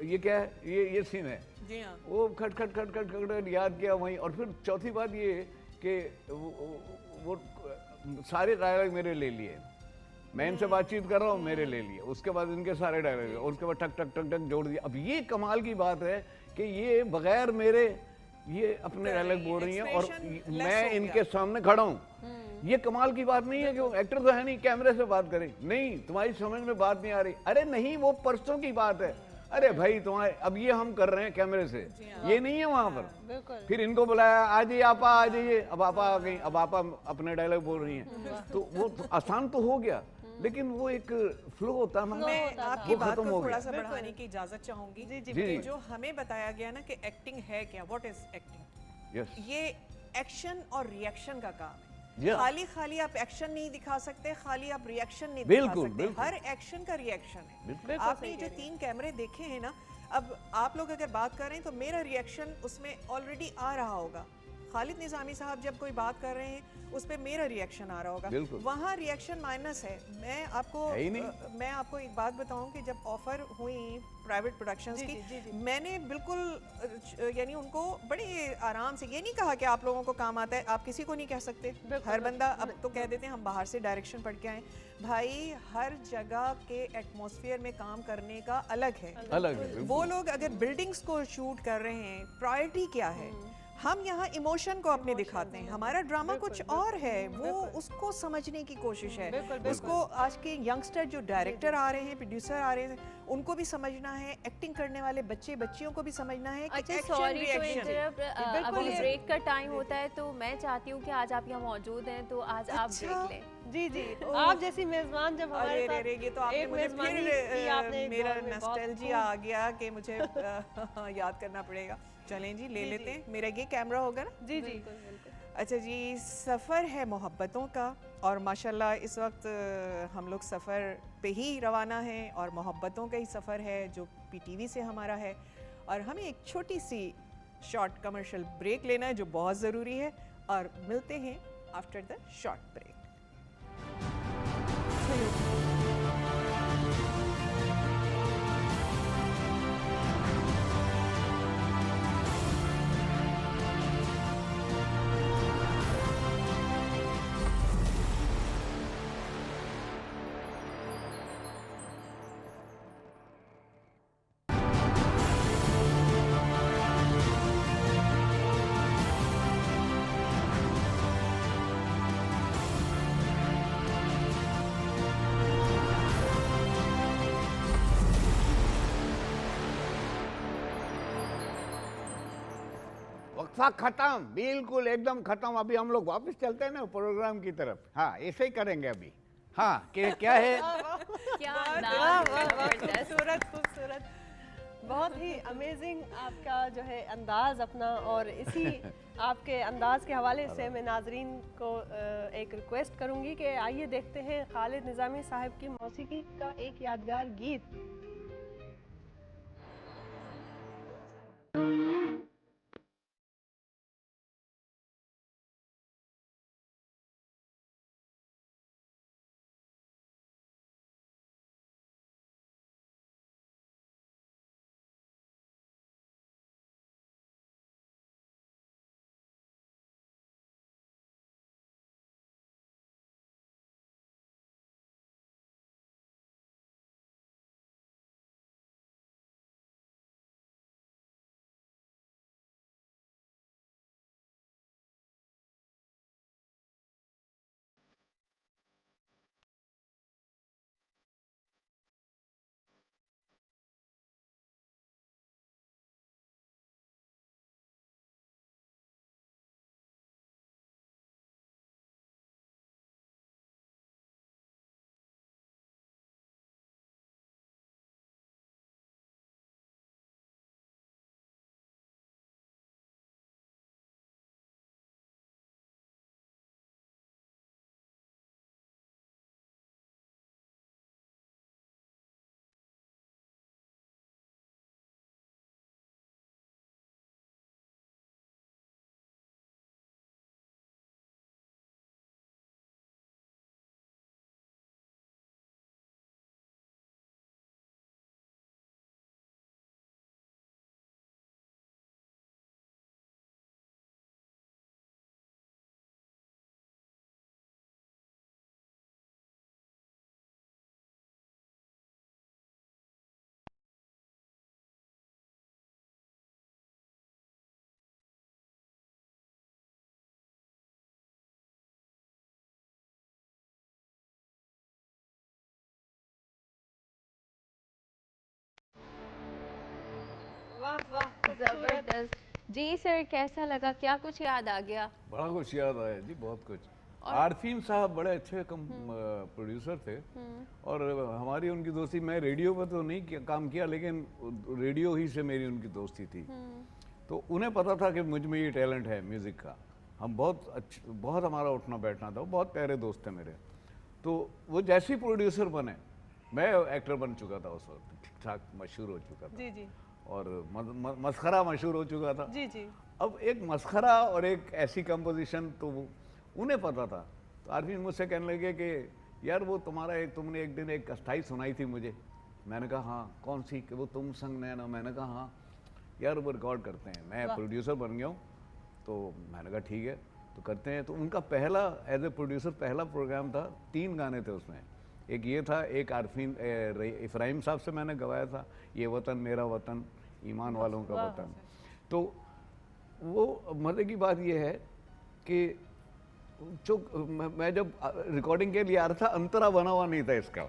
ये क्या है, ये सीन है, जी हाँ। वो खट याद किया वहीं। और फिर चौथी बात ये कि वो सारे डायलॉग मेरे ले लिए, मैं इनसे बातचीत कर रहा हूँ मेरे ले लिए, उसके बाद इनके सारे डायलॉग, और उसके बाद टक टक टक टक जोड़ दिया। अब ये कमाल की बात है कि ये बगैर मेरे ये अपने डायलॉग बोल रही हैं और मैं इनके सामने खड़ा हूँ। ये कमाल की बात नहीं है कि वो एक्टर तो है नहीं कैमरे से बात करें, नहीं तुम्हारी समझ में बात नहीं आ रही, अरे नहीं वो परसों की बात है, अरे भाई तुम्हारे अब ये हम कर रहे हैं कैमरे से, ये नहीं है वहां पर। फिर इनको बुलाया, आ जाइए आपा, आ जाइए, अब आपा आ गई, अब आपा अपने डायलॉग बोल रही हैं, तो वो आसान तो हो गया, लेकिन वो एक फ्लो होता है। मैं आपकी बात को थोड़ा सा बढ़ाने की इजाजत चाहूंगी कि जो हमें बताया गया ना कि एक्टिंग है क्या, व्हाट इज एक्टिंग, ये एक्शन और रिएक्शन का काम है। खाली आप एक्शन नहीं दिखा सकते, खाली आप रिएक्शन नहीं दिखा सकते, हर एक्शन का रिएक्शन है। आपने जो 3 कैमरे देखे हैं ना, अब आप लोग अगर बात कर रहे हैं तो मेरा रिएक्शन उसमें ऑलरेडी आ रहा होगा, खालिद निज़ामी साहब जब कोई बात कर रहे हैं उस पर मेरा रिएक्शन आ रहा होगा, वहाँ रिएक्शन माइनस है। मैं आपको एक बात बताऊं कि जब ऑफर हुई प्राइवेट प्रोडक्शंस की, मैंने बिल्कुल यानी उनको बड़े आराम से, ये नहीं कहा कि आप लोगों को काम आता है, आप किसी को नहीं कह सकते, हर बंदा अब तो कह देते हैं हम बाहर से डायरेक्शन पढ़ के आए। भाई हर जगह के एटमॉस्फेयर में काम करने का अलग है। वो लोग अगर बिल्डिंग्स को शूट कर रहे हैं, प्रायोरिटी क्या है, हम यहाँ इमोशन को अपने दिखाते हैं, हमारा ड्रामा कुछ और है, वो उसको समझने की कोशिश है, उसको आज के यंगस्टर जो डायरेक्टर आ रहे हैं, प्रोड्यूसर आ रहे हैं, उनको भी समझना है, एक्टिंग करने वाले बच्चियों को भी समझना है कि अच्छा सॉरी तो इंटरप्ट, अभी ब्रेक का टाइम होता है तो मैं चाहती हूँ कि आज आप यहाँ मौजूद हैं तो आज आप ब्रेक लें। जी आप जैसी मेजबान जब हमारे साथ, ये तो आपने मुझे फिर मेरा नॉस्टैल्जिया आ गया कि मुझे याद करना पड़ेगा। चलें जी, ले लेते हैं, मेरा ये कैमरा होगा ना। जी अच्छा जी, सफ़र है मोहब्बतों का, और माशाल्लाह इस वक्त हम लोग सफ़र पे ही रवाना हैं और मोहब्बतों का ही सफ़र है जो PTV से हमारा है। और हमें एक छोटी सी शॉर्ट कमर्शियल ब्रेक लेना है जो बहुत ज़रूरी है, और मिलते हैं आफ्टर द शॉर्ट ब्रेक। वक्फा खत्म, बिल्कुल एकदम खत्म। अभी हम लोग वापस चलते हैं ना प्रोग्राम की तरफ। हाँ, ऐसे ही करेंगे अभी। हाँ, क्या है? क्या खूबसूरत खूबसूरत, बहुत ही अमेजिंग आपका जो है अंदाज अपना, और इसी आपके अंदाज के हवाले से मैं नाजरीन को एक रिक्वेस्ट करूंगी कि आइए देखते हैं खालिद निज़ामी साहब की मौसीकी का एक यादगार गीत। वाह वाह, जबरदस्त। जी सर, कैसा लगा? क्या कुछ याद आ गया? बड़ा कुछ याद आया जी, बहुत कुछ। आरफीम साहब बड़े अच्छे प्रोड्यूसर थे, और हमारी उनकी दोस्ती, मैं रेडियो पर तो नहीं काम किया, लेकिन रेडियो ही से मेरी उनकी दोस्ती थी। तो उन्हें पता था कि मुझ में ये टैलेंट है म्यूज़िक का। हम बहुत हमारा उठना बैठना था, बहुत प्यारे दोस्त थे मेरे। तो वो जैसे ही प्रोड्यूसर बने, मैं एक्टर बन चुका था उस वक्त, ठीक ठाक मशहूर हो चुका था। जी जी। और मस्खरा मशहूर हो चुका था। जी जी। अब एक मस्खरा और एक ऐसी कंपोजिशन, तो उन्हें पता था। तो आरफी मुझसे कहने लगे कि यार वो तुमने एक दिन एक अस्थाई सुनाई थी मुझे। मैंने कहा हाँ, कौन सी? कि वो तुम संग नैना। मैंने कहा हाँ यार, वो रिकॉर्ड करते हैं। मैं प्रोड्यूसर बन गया हूँ। तो मैंने कहा ठीक है, तो करते हैं। तो उनका पहला एज ए प्रोड्यूसर पहला प्रोग्राम था, 3 गाने थे उसमें। एक ये था, एक आरफीन इफ्राहिम साहब से मैंने गवाया था, ये वतन मेरा वतन, ईमान वालों का वतन। तो वो मज़े की बात ये है कि जो मैं जब रिकॉर्डिंग के लिए आ रहा था, अंतरा बना हुआ नहीं था इसका।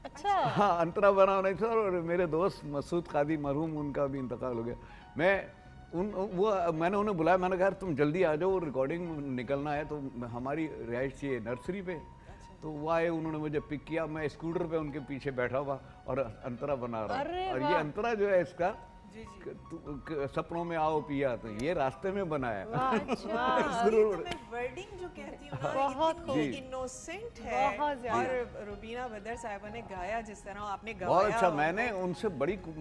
अच्छा। हाँ, अंतरा बना हुआ नहीं था। और मेरे दोस्त मसूद कादी मरहूम, उनका भी इंतकाल हो गया। मैंने उन्हें बुलाया, मैंने कहा तुम जल्दी आ जाओ, रिकॉर्डिंग निकलना है। तो हमारी रिहाइश थी नर्सरी पे। तो वो आए, उन्होंने मुझे पिक किया, मैं स्कूटर पे उनके पीछे बैठा हुआ और अंतरा बना रहा हूँ। और ये अंतरा जो है इसका, सपनों में आओ पिया, तो ये रास्ते में बना है। वर्डिंग जो कहती हूँ ना, बहुत इनोसेंट है। और रुबीना बदर साहिबा ने गाया जिस तरह आपने गाया, बहुत अच्छा।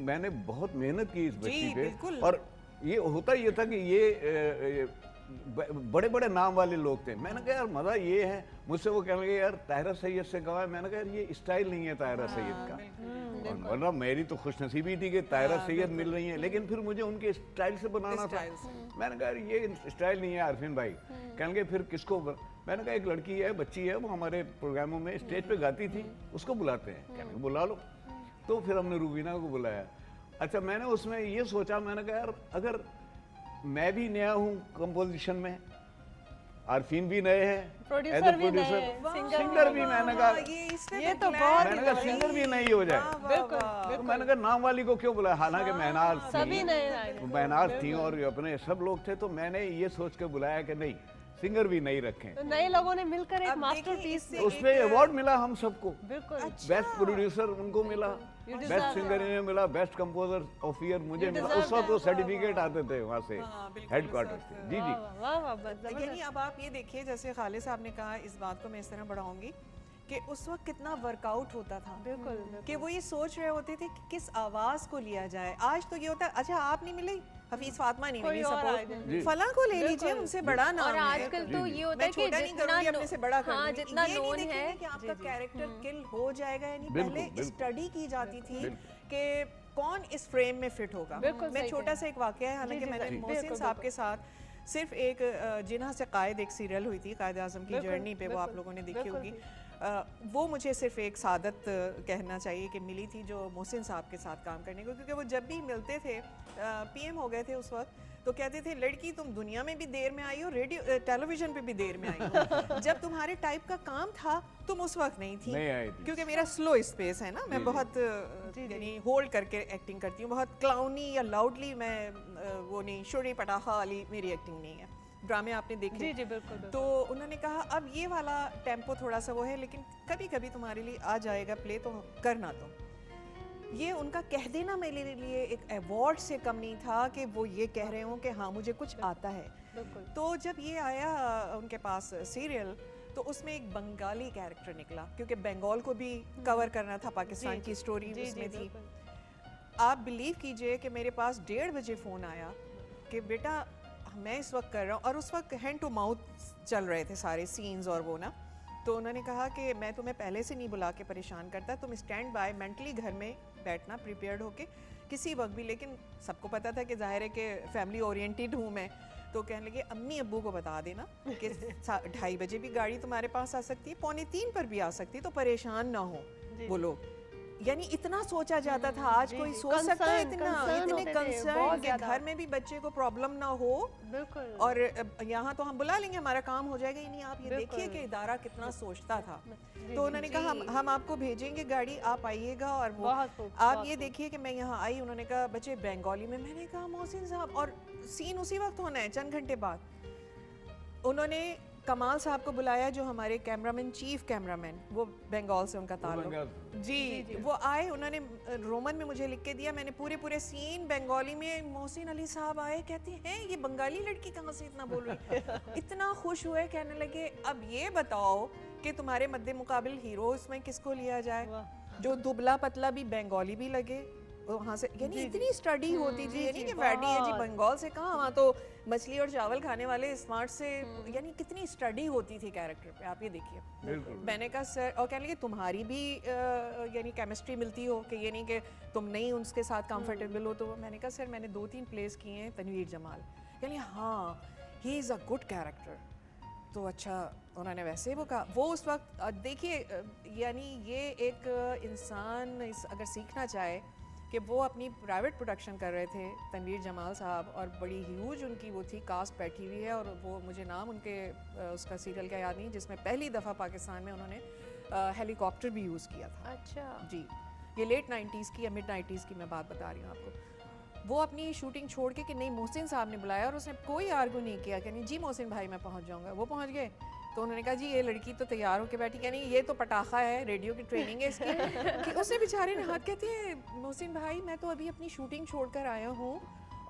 मैंने बहुत मेहनत की इस बच्ची पे। और ये होता ये था कि ये बड़े बड़े नाम वाले लोग थे। मैंने कहा यार मज़ा ये है, मुझसे वो कहने लगे यार ताहिरा सैयद से कहा है। मैंने कहा यार ये स्टाइल नहीं है ताहिरा सैयद का, और वरना मेरी तो खुशनसीबी थी कि ताहिरा सैयद मिल रही है, लेकिन फिर मुझे उनके स्टाइल से बनाना था। मैंने कहा ये स्टाइल नहीं है आरफीन भाई। कहने लगे फिर किसको? मैंने कहा एक लड़की है, बच्ची है, वो हमारे प्रोग्रामों में स्टेज पे गाती थी, उसको बुलाते हैं। कहने लगे बुला लो। तो फिर हमने रूबीना को बुलाया। अच्छा, मैंने उसमें ये सोचा, मैंने कहा यार अगर मैं भी नया हूँ कंपोजिशन में, आरफीन भी नए हैं, प्रोड्यूसर भी नए, सिंगर भी, मैंने कहा ये तो बहुत, मैंने कहा सिंगर भी नहीं हो जाए। तो मैंने कहा नाम वाली को क्यों बुलाया? हालांकि महनाज सभी नए, महनाज थी और अपने सब लोग थे। तो मैंने ये सोच के बुलाया कि नहीं, सिंगर भी नहीं रखें। तो नए लोगों ने मिलकर एक मास्टरपीस, उसमें अवार्ड मिला हम सबको। बिल्कुल, बेस्ट प्रोड्यूसर उनको मिला, बेस्ट सिंगर इन्हें मिला, बेस्ट कंपोजर ऑफ ईयर मुझे मिला। उस वक्त वो सर्टिफिकेट आते थे वहाँ से, हेडक्वार्टर से। जी जी। यानी अब आप ये देखिए, जैसे खालिद साहब ने कहा, इस बात को मैं इस तरह बढ़ाऊंगी कि उस वक्त कितना वर्कआउट होता था। बिल्कुल, कि वो ये सोच रहे होते थे कि किस आवाज को लिया जाए। आज तो ये होता है, अच्छा आप नहीं मिले, हफीज फातिमा नहीं मिली, सपोज फलां को ले लीजिए, उनसे बड़ा नाम है। और आजकल तो ये होता है कि जितना अपने से बड़ा कर दूंगी। जितना ये नहीं नोन है देखेंगे कि आपका कैरेक्टर किल हो जाएगा या नहीं। पहले स्टडी की जाती थी कि कौन इस फ्रेम में फिट होगा। मैं छोटा सा एक वाकया है, हालांकि मैंने मोहसिन साहब के साथ सिर्फ एक जिन्हा से कायद एक सीरियल हुई थी, कायद आज़म की जर्नी पे, वो आप लोगों ने देखी होगी। वो मुझे सिर्फ एक सादत कहना चाहिए कि मिली थी जो मोहसिन साहब के साथ काम करने को, क्योंकि वो जब भी मिलते थे, पीएम हो गए थे उस वक्त, तो कहते थे लड़की तुम दुनिया में भी देर में आई हो, रेडियो टेलीविजन पे भी देर में आई हो। जब तुम्हारे टाइप का काम था तुम उस वक्त नहीं थी, क्योंकि मेरा स्लो स्पेस है ना, मैं बहुत यानी होल्ड करके एक्टिंग करती हूँ, बहुत क्लाउनी या लाउडली मैं वो नहीं, शुरी पटाखा वाली मेरी एक्टिंग नहीं है। ड्रामे आपने देखे? जी जी बिल्कुल। तो उन्होंने कहा अब ये वाला टेम्पो थोड़ा सा वो है, लेकिन कभी कभी तुम्हारे लिए आ जाएगा प्ले, तो करना तुम। ये उनका कह देना मेरे लिए एक अवार्ड से कम नहीं था कि वो ये कह रहे हों कि हाँ मुझे कुछ आता है। तो जब ये आया उनके पास सीरियल, तो उसमें एक बंगाली कैरेक्टर निकला, क्योंकि बंगाल को भी कवर करना था, पाकिस्तान की स्टोरी उसमें थी। आप बिलीव कीजिए कि मेरे पास 1:30 बजे फ़ोन आया कि बेटा मैं इस वक्त कर रहा हूँ, और उस वक्त हैंड टू माउथ चल रहे थे सारे सीन्स और वो ना। तो उन्होंने कहा कि मैं तुम्हें पहले से नहीं बुला के परेशान करता, तुम स्टैंड बाय मेंटली घर में बैठना प्रिपेयर्ड होके किसी वक्त भी। लेकिन सबको पता था कि जाहिर है कि फैमिली ओरिएंटेड हूँ मैं, तो कहने लगे अम्मी अब्बू को बता देना कि 2:30 बजे भी गाड़ी तुम्हारे पास आ सकती है, 2:45 पर भी आ सकती है, तो परेशान ना हो वो लोग। यानी इतना सोचा जाता था, आज कोई सोच सकता है इतना, इतने कंसर्न कि घर में भी बच्चे को प्रॉब्लम ना हो। बिल्कुल। और यहाँ तो हम बुला लेंगे, हमारा काम हो जाएगा। नहीं, आप ये देखिए कि इदारा कितना सोचता था। तो उन्होंने कहा हम आपको भेजेंगे गाड़ी, आप आइएगा। और वो आप ये देखिए कि मैं यहाँ आई, उन्होंने कहा बच्चे बंगाली में, मैंने कहा मोहसिन साहब, और सीन उसी वक्त होना है, चंद घंटे बाद। उन्होंने कमाल साहब को बुलाया, जो हमारे कैमरामैन, चीफ कैमरामैन, वो बंगाल से उनका ताल्लुक। जी, वो आए, उन्होंने रोमन में मुझे लिख के दिया, मैंने पूरे सीन बंगाली में। मोहसिन अली साहब आए, कहते हैं ये बंगाली लड़की कहाँ से इतना बोल रही है। इतना खुश हुए, कहने लगे अब ये बताओ कि तुम्हारे मद्दे मुकाबिल हीरो इसमें किसको लिया जाए, जो दुबला पतला भी बंगाली भी लगे वहाँ से। यानी इतनी स्टडी होती थी, यानी कि वैडी है जी बंगाल से कहाँ, वहाँ तो मछली और चावल खाने वाले स्मार्ट से। यानी कितनी स्टडी होती थी कैरेक्टर पे, आप ये देखिए। मैंने कहा सर, और कहने लगे तुम्हारी भी यानी केमिस्ट्री मिलती हो, कि ये नहीं कि तुम नहीं उसके साथ कंफर्टेबल हो। तो मैंने कहा सर मैंने 2-3 प्लेस किए हैं तनवीर जमाल, यानी हाँ he is a good character. तो अच्छा, उन्होंने वैसे वो कहा। वो उस वक्त देखिए, यानी ये एक इंसान अगर सीखना चाहे कि वो अपनी प्राइवेट प्रोडक्शन कर रहे थे तनवीर जमाल साहब, और बड़ी ह्यूज उनकी वो थी कास्ट बैठी हुई है। और वो मुझे नाम उनके उसका सीरियल का याद नहीं, जिसमें पहली दफ़ा पाकिस्तान में उन्होंने हेलीकॉप्टर भी यूज़ किया था। अच्छा जी, ये लेट 90s की या मिड 90s की मैं बात बता रही हूँ आपको। वो अपनी शूटिंग छोड़ के कि नहीं मोहसिन साहब ने बुलाया, और उसने कोई आर्गू नहीं किया कि नहीं जी मोहसिन भाई मैं पहुँच जाऊँगा। वो पहुँच गए, तो उन्होंने कहा जी ये लड़की तो तैयार होकर बैठी, क्या नहीं ये तो पटाखा है, रेडियो की ट्रेनिंग है इसकी। कि उसने बेचारे ने हाथ, कहते हैं मोहसिन भाई मैं तो अभी अपनी शूटिंग छोड़कर आया हूँ,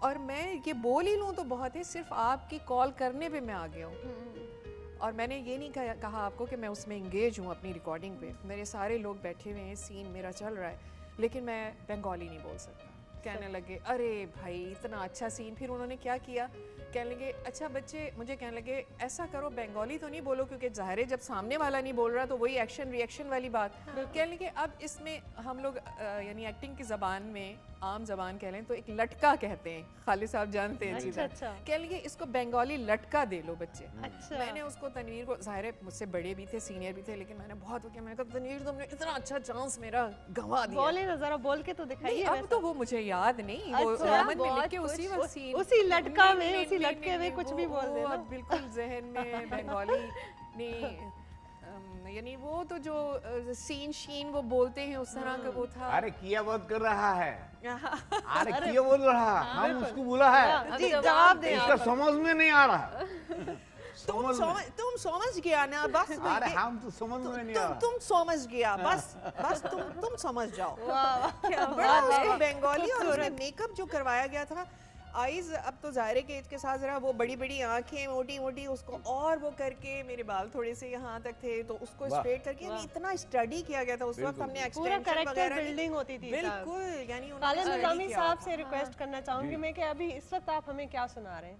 और मैं ये बोल ही लूँ तो बहुत है, सिर्फ आपकी कॉल करने पे मैं आ गया हूँ। और मैंने ये नहीं कहा आपको कि मैं उसमें इंगेज हूँ अपनी रिकॉर्डिंग पे। मेरे सारे लोग बैठे हुए हैं, सीन मेरा चल रहा है, लेकिन मैं बंगाली नहीं बोल सकता। कहने लगे अरे भाई इतना अच्छा सीन। फिर उन्होंने क्या किया, कहने लगे अच्छा बच्चे, मुझे कहने लगे ऐसा करो बंगाली तो नहीं बोलो क्योंकि ज़ाहिर है जब सामने वाला नहीं बोल रहा तो वही एक्शन रिएक्शन वाली बात। कहने लगे अब इसमें हम लोग यानी एक्टिंग की ज़बान में आम ज़बान कह लें तो एक लटका कहते हैं, खालिद साहब जानते हैं अच्छी तरह। कहने लगे इसको बंगाली लटका दे लो बच्चे। मैंने उसको तनवीर को, ज़ाहिर है मुझसे बड़े भी थे सीनियर भी थे, लेकिन मैंने बहुत किया, मैंने कहा तनवीर तुमने इतना अच्छा चांस मेरा गंवा दिया। बोले ना जरा, बोल के तो दिखाइए। अब तो वो मुझे याद नहीं, वो रोमन में लिख के उसी वक्त सीन, उसी लटका में, उसी लटके में कुछ भी बोल देना। बिल्कुल जहन में बंगाली नहीं, यानी वो तो जो सीन शीन वो बोलते हैं उस तरह का वो था। अरे किया बहुत कर रहा है, अरे किया बोल रहा, हम उसको बोला है, जी जवाब दें। इसका समझ में नहीं आ रहा। तुम समझ गया ना बस। अरे हम तो समझ में नहीं आ रहा। तुम समझ गया बस तुम समझ जाओ। बड़ा उसको बंगाली और उसमें मेकअप जो करवाया गया था, आईज अब तो ज़ाहिर के एज के साथ जरा वो बड़ी बड़ी आंखें मोटी मोटी उसको, और वो करके मेरे बाल थोड़े से यहाँ तक थे तो उसको स्ट्रेट करके इतना स्टडी किया गया था उस वक्त। हमने एक्सटेंशन वगैरह बिल्डिंग होती थी बिल्कुल, यानी खालिद निज़ामी साहब से रिक्वेस्ट करना चाहूंगी मैं कि अभी इस वक्त आप हमें क्या सुना रहे हैं?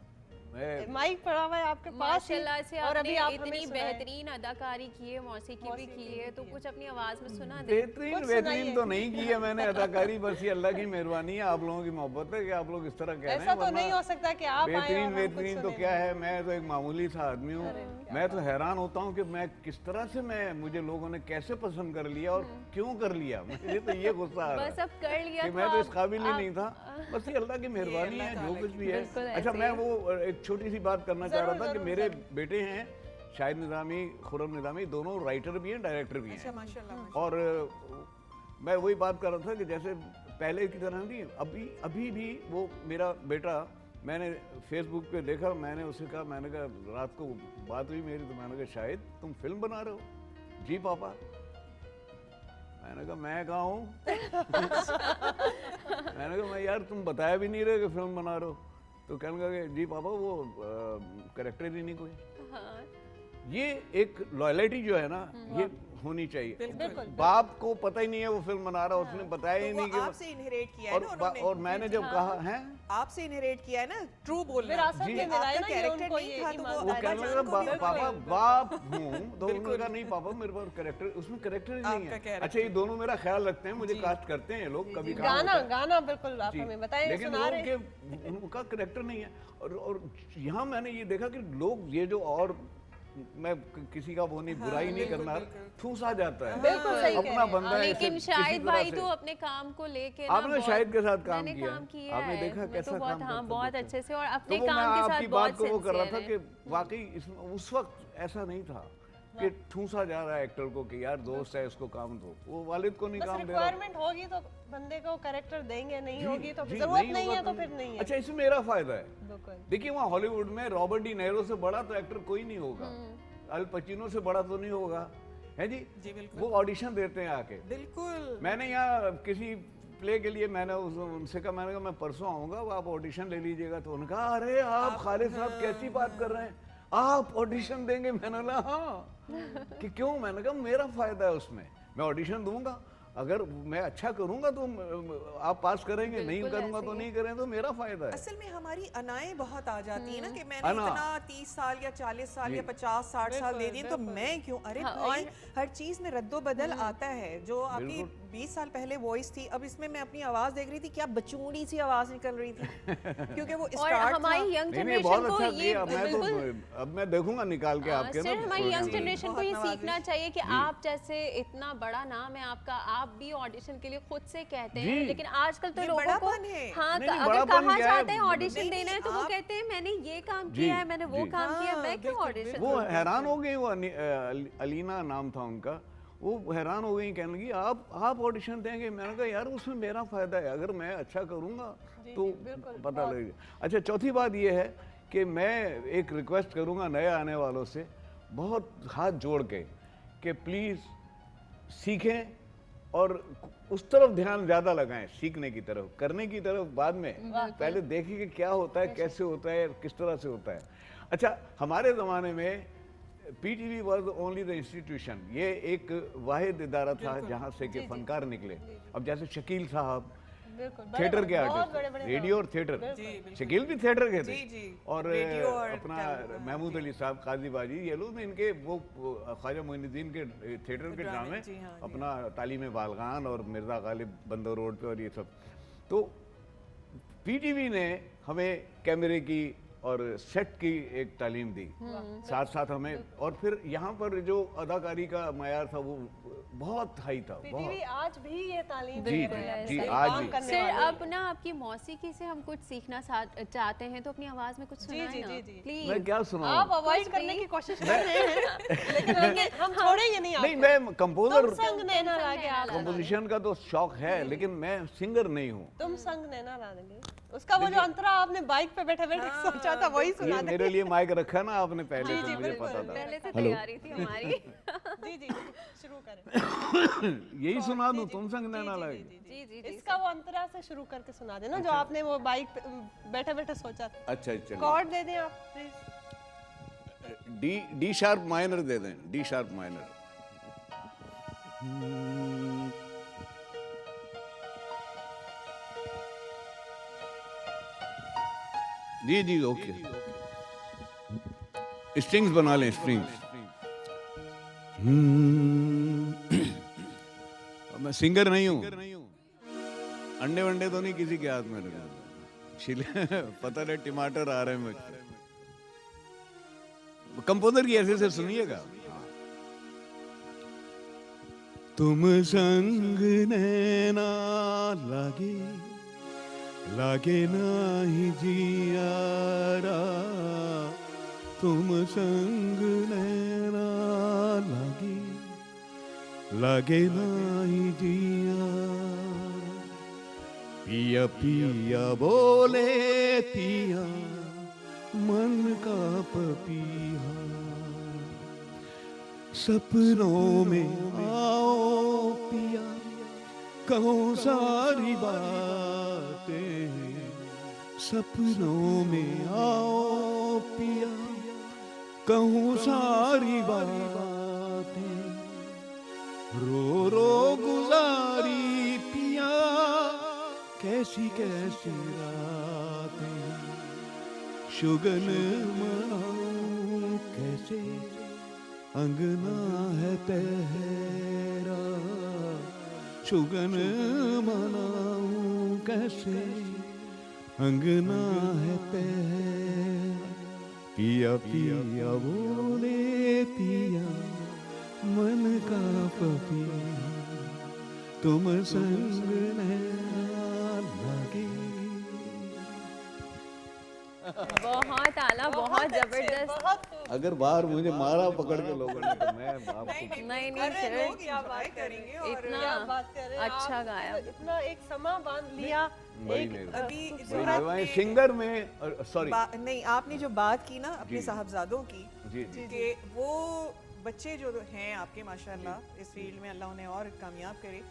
माइक पड़ा हुआ है आपके पास माशाल्लाह से और अभी आप इतनी बेहतरीन अदाकारी की है, मौसीकी भी की है, तो कुछ अपनी आवाज में सुना दे। बेहतरीन तो नहीं की है मैंने अदाकारी, बस ये अल्लाह की मेहरबानी है, आप लोगों की मोहब्बत है कि आप लोग इस तरह कह रहे हैं। ऐसा तो नहीं हो सकता कि आप बेहतरीन तो क्या है, मैं तो एक मामूली सा आदमी हूँ। मैं तो हैरान होता हूँ कि मैं किस तरह से मुझे लोगों ने कैसे पसंद कर लिया और क्यों कर लिया। मुझे तो ये गुस्सा आ रहा है बस अब कर लिया कि मैं तो इस काबिल ही नहीं था। बस ये अल्लाह की मेहरबानी है जो कुछ भी है। अच्छा मैं वो एक छोटी सी बात करना चाह रहा था कि मेरे बेटे हैं शाहिद निज़ामी, खुर्रम निज़ामी, दोनों राइटर भी हैं डायरेक्टर भी हैं। और मैं वही बात कर रहा था कि जैसे पहले की तरह नहीं, अभी भी वो मेरा बेटा, मैंने फेसबुक पे देखा, मैंने उसे कहा, मैंने कहा रात को बात हुई मेरी, तो मैंने कहा शाहिद तुम फिल्म बना रहे हो? जी पापा। मैंने कहा मैं कहाँ हूँ? मैंने कहा मैं यार तुम बताया भी नहीं रहे कि फिल्म बना रहे हो। तो कहने लगा कि जी पापा वो कैरेक्टर ही नहीं कोई। ये एक लॉयल्टी जो है ना ये होनी चाहिए। बाप को पता ही नहीं है वो फिल्म बना रहा, उसने बताया ही नहीं कि आपसे इनहेरिट किया है ना उन्होंने। और मैंने जब कहा है आपसे इनहेरिट किया है ना, ट्रू बोलना। जी आपका कैरेक्टर नहीं था तो वो कहने लगा पापा बाप हूँ, तो उन्होंने कहा नहीं पापा मेरे पास कैरेक्टर, उसमें कैरेक्टर ही नहीं है। अच्छा ये दोनों मेरा ख्याल रखते हैं, मुझे कास्ट करते हैं लोग कभी। गाना बिल्कुल आप हमें बताएं, लेकिन उनका कैरेक्टर नहीं है। और यहाँ मैंने ये देखा कि लोग ये जो, और मैं किसी का वो नहीं, बुराई नहीं करना, ठूस आ जाता है। बिल्कुल सही अपना बंदा है। लेकिन शाहिद भाई तो अपने काम को लेके आपने शाहिद के साथ काम किया, आपने देखा कैसा काम हाँ बहुत अच्छे से, और अपने तो काम के साथ बात को वो कर रहा था कि वाकई उस वक्त ऐसा नहीं था कि ठूसा जा रहा है एक्टर को कि यार दोस्त है इसको काम दो, वो वालिद को नहीं काम दे रहा। रिक्वायरमेंट होगी तो बंदे को कैरेक्टर देंगे, नहीं होगी तो जरूरत नहीं है तो फिर नहीं है। अच्छा इसमें मेरा फायदा है। देखिए वहाँ हॉलीवुड में रॉबर्ट डी नीरो से बड़ा तो एक्टर कोई नहीं होगा, अल पचिनो से बड़ा तो नहीं होगा, है जी? जी बिल्कुल। वो ऑडिशन देते हैं आके। बिल्कुल। मैंने यहाँ किसी प्ले के लिए मैंने उनसे कहा, मैंने कहा मैं परसों आऊँगा, आप ऑडिशन ले लीजिएगा। तो उन्होंने कहा अरे आप खालिद साहब कैसी बात कर रहे हैं, आप ऑडिशन देंगे? मैंने कहा हाँ। कि क्यों? मैंने कहा मेरा फायदा है उसमें, मैं ऑडिशन दूंगा, अगर मैं अच्छा करूंगा तो आप पास करेंगे, नहीं करूंगा तो नहीं करें, तो मेरा फायदा है। असल में हमारी अनाएं बहुत आ जाती है ना कि मैंने इतना 30 साल या 40 साल या 50-60 साल दे दिए तो मैं क्यों। अरे भाई हर चीज में रद्दो बदल आता है। जो आपकी 20 साल पहले वॉइस थी, अब इसमें मैं अपनी आवाज देख रही थी, क्या बचूड़ी सी आवाज निकल रही थी क्योंकि वो स्टार्ट हमारी यंग जनरेशन को ये अब मैं देखूंगा निकाल के आपके ना, हमारी यंग जनरेशन को ये सीखना चाहिए कि आप जैसे इतना बड़ा नाम है आपका, आप भी ऑडिशन के लिए खुद से कहते हैं, लेकिन आजकल तो लोगों को हाँ अगर कहा जाता है ऑडिशन देना है तो वो कहते हैं मैंने ये काम किया है, मैंने वो काम किया, मैं क्यों ऑडिशन। वो हैरान हो गई, वो अलीना नाम था उनका, वो हैरान हो गई, कहने लगी आप ऑडिशन देंगे? मैंने कहा यार उसमें मेरा फायदा है, अगर मैं अच्छा करूंगा तो पता लगेगा। अच्छा चौथी बात ये है कि मैं एक रिक्वेस्ट करूंगा नए आने वालों से, बहुत हाथ जोड़ के, कि प्लीज़ सीखें और उस तरफ ध्यान ज़्यादा लगाएं, सीखने की तरफ, करने की तरफ बाद में, पहले देखिए कि क्या होता है, कैसे होता है, किस तरह से होता है। अच्छा हमारे ज़माने में PTV was only the institution, ये एक वाहिद इदारा था जहाँ से कि फनकार निकले। अब जैसे शकील साहब बिल्कुल, थिएटर के बहुत आर्टिस्ट, बड़े-बड़े रेडियो और थिएटर। शकील भी थिएटर के थे। और अपना महमूद अली साहब, काजी बाजी, ये लोग ने इनके वो ख्वाजा मोइनुद्दीन के थिएटर के ड्रामे, अपना तालीम बालगान और मिर्ज़ा गालिब बंदर रोड पे और ये सब। तो पीटीवी ने हमें कैमरे की और सेट की एक तालीम दी, साथ साथ हमें, और फिर यहाँ पर जो अदाकारी का मायार था वो बहुत हाई था। पीटीवी आज भी ये तालीम जी दे रहा है, जी सही आज काम भी। करने सर वाले। अब ना आपकी मौसीकी से हम कुछ सीखना चाहते हैं, तो अपनी आवाज में कुछ सुनाएं ना प्लीज। मैं क्या सुनाऊं? आप अवॉइड करने की कोशिश कर रहे हैं, लेकिन हम छोड़ेंगे नहीं आपको। नहीं, मैं कंपोजर, तुम संग नैना लागे आप, कंपोजिशन का तो शौक है, लेकिन मैं सिंगर नहीं हूँ। तुम संग नैना ला देंगे। उसका वो जो अंतरा आपने बाइक पे बैठे बैठे सोचा था वही सुना ये दे। मेरे लिए माइक रखा ना आपने पहले से, मुझे पता था। पहले से तैयारी थी हमारी। जी जी शुरू करें। यही सुना दूं, तुम संग नैना लागे? जी जी इसका वो अंतरा से शुरू करके सुना देना, जो आपने वो बाइक पे बैठे बैठे सोचा था। अच्छा चलिए। कॉर्ड दे दें आप प्लीज। डी शार्प माइनर दे दें, डी शार्प माइनर। जी जी ओके। स्ट्रिंग्स बना लें, स्ट्रिंग्स। मैं सिंगर नहीं हूँ, अंडे वंडे तो नहीं किसी के हाथ में लगा, छिले पता नहीं टमाटर आ रहे हैं मुझ पे। कंपोजर की ऐसे से सुनिएगा। तुम संग नैना लागे, लागे नाही जियारा, तुम संग नैना लागे, लागे नाही जियारा, पिया पिया बोले पिया मन का पपिया, सपनों में आओ पिया, कहो सारी बातें, सपनों में आओ पिया, कहूँ सारी बातें, रो रो गुजारी पिया, कैसी कैसी रातें, शुगन मनाऊं कैसे, अंगना है पहरा, शुगन मनाऊं कैसे, अंगना है पहरा, पिया पिया बोले पिया मन का पपिया, तुम संग नैना लागे। बहुत आला, बहुत जबरदस्त। अगर बाहर मुझे मारा पकड़ के लोगों ने तो मैं आपको नहीं सर क्या बात करेंगे और इतना क्या बात कर रहे हैं अच्छा आप, गाया। इतना एक समा बांध लिया। एक अभी सिंगर में सॉरी नहीं, आपने जो बात की ना अपने साहबजादों की, कि वो बच्चे जो हैं आपके माशाल्लाह इस फील्ड में, अल्लाह उन्हें और कामयाब करे,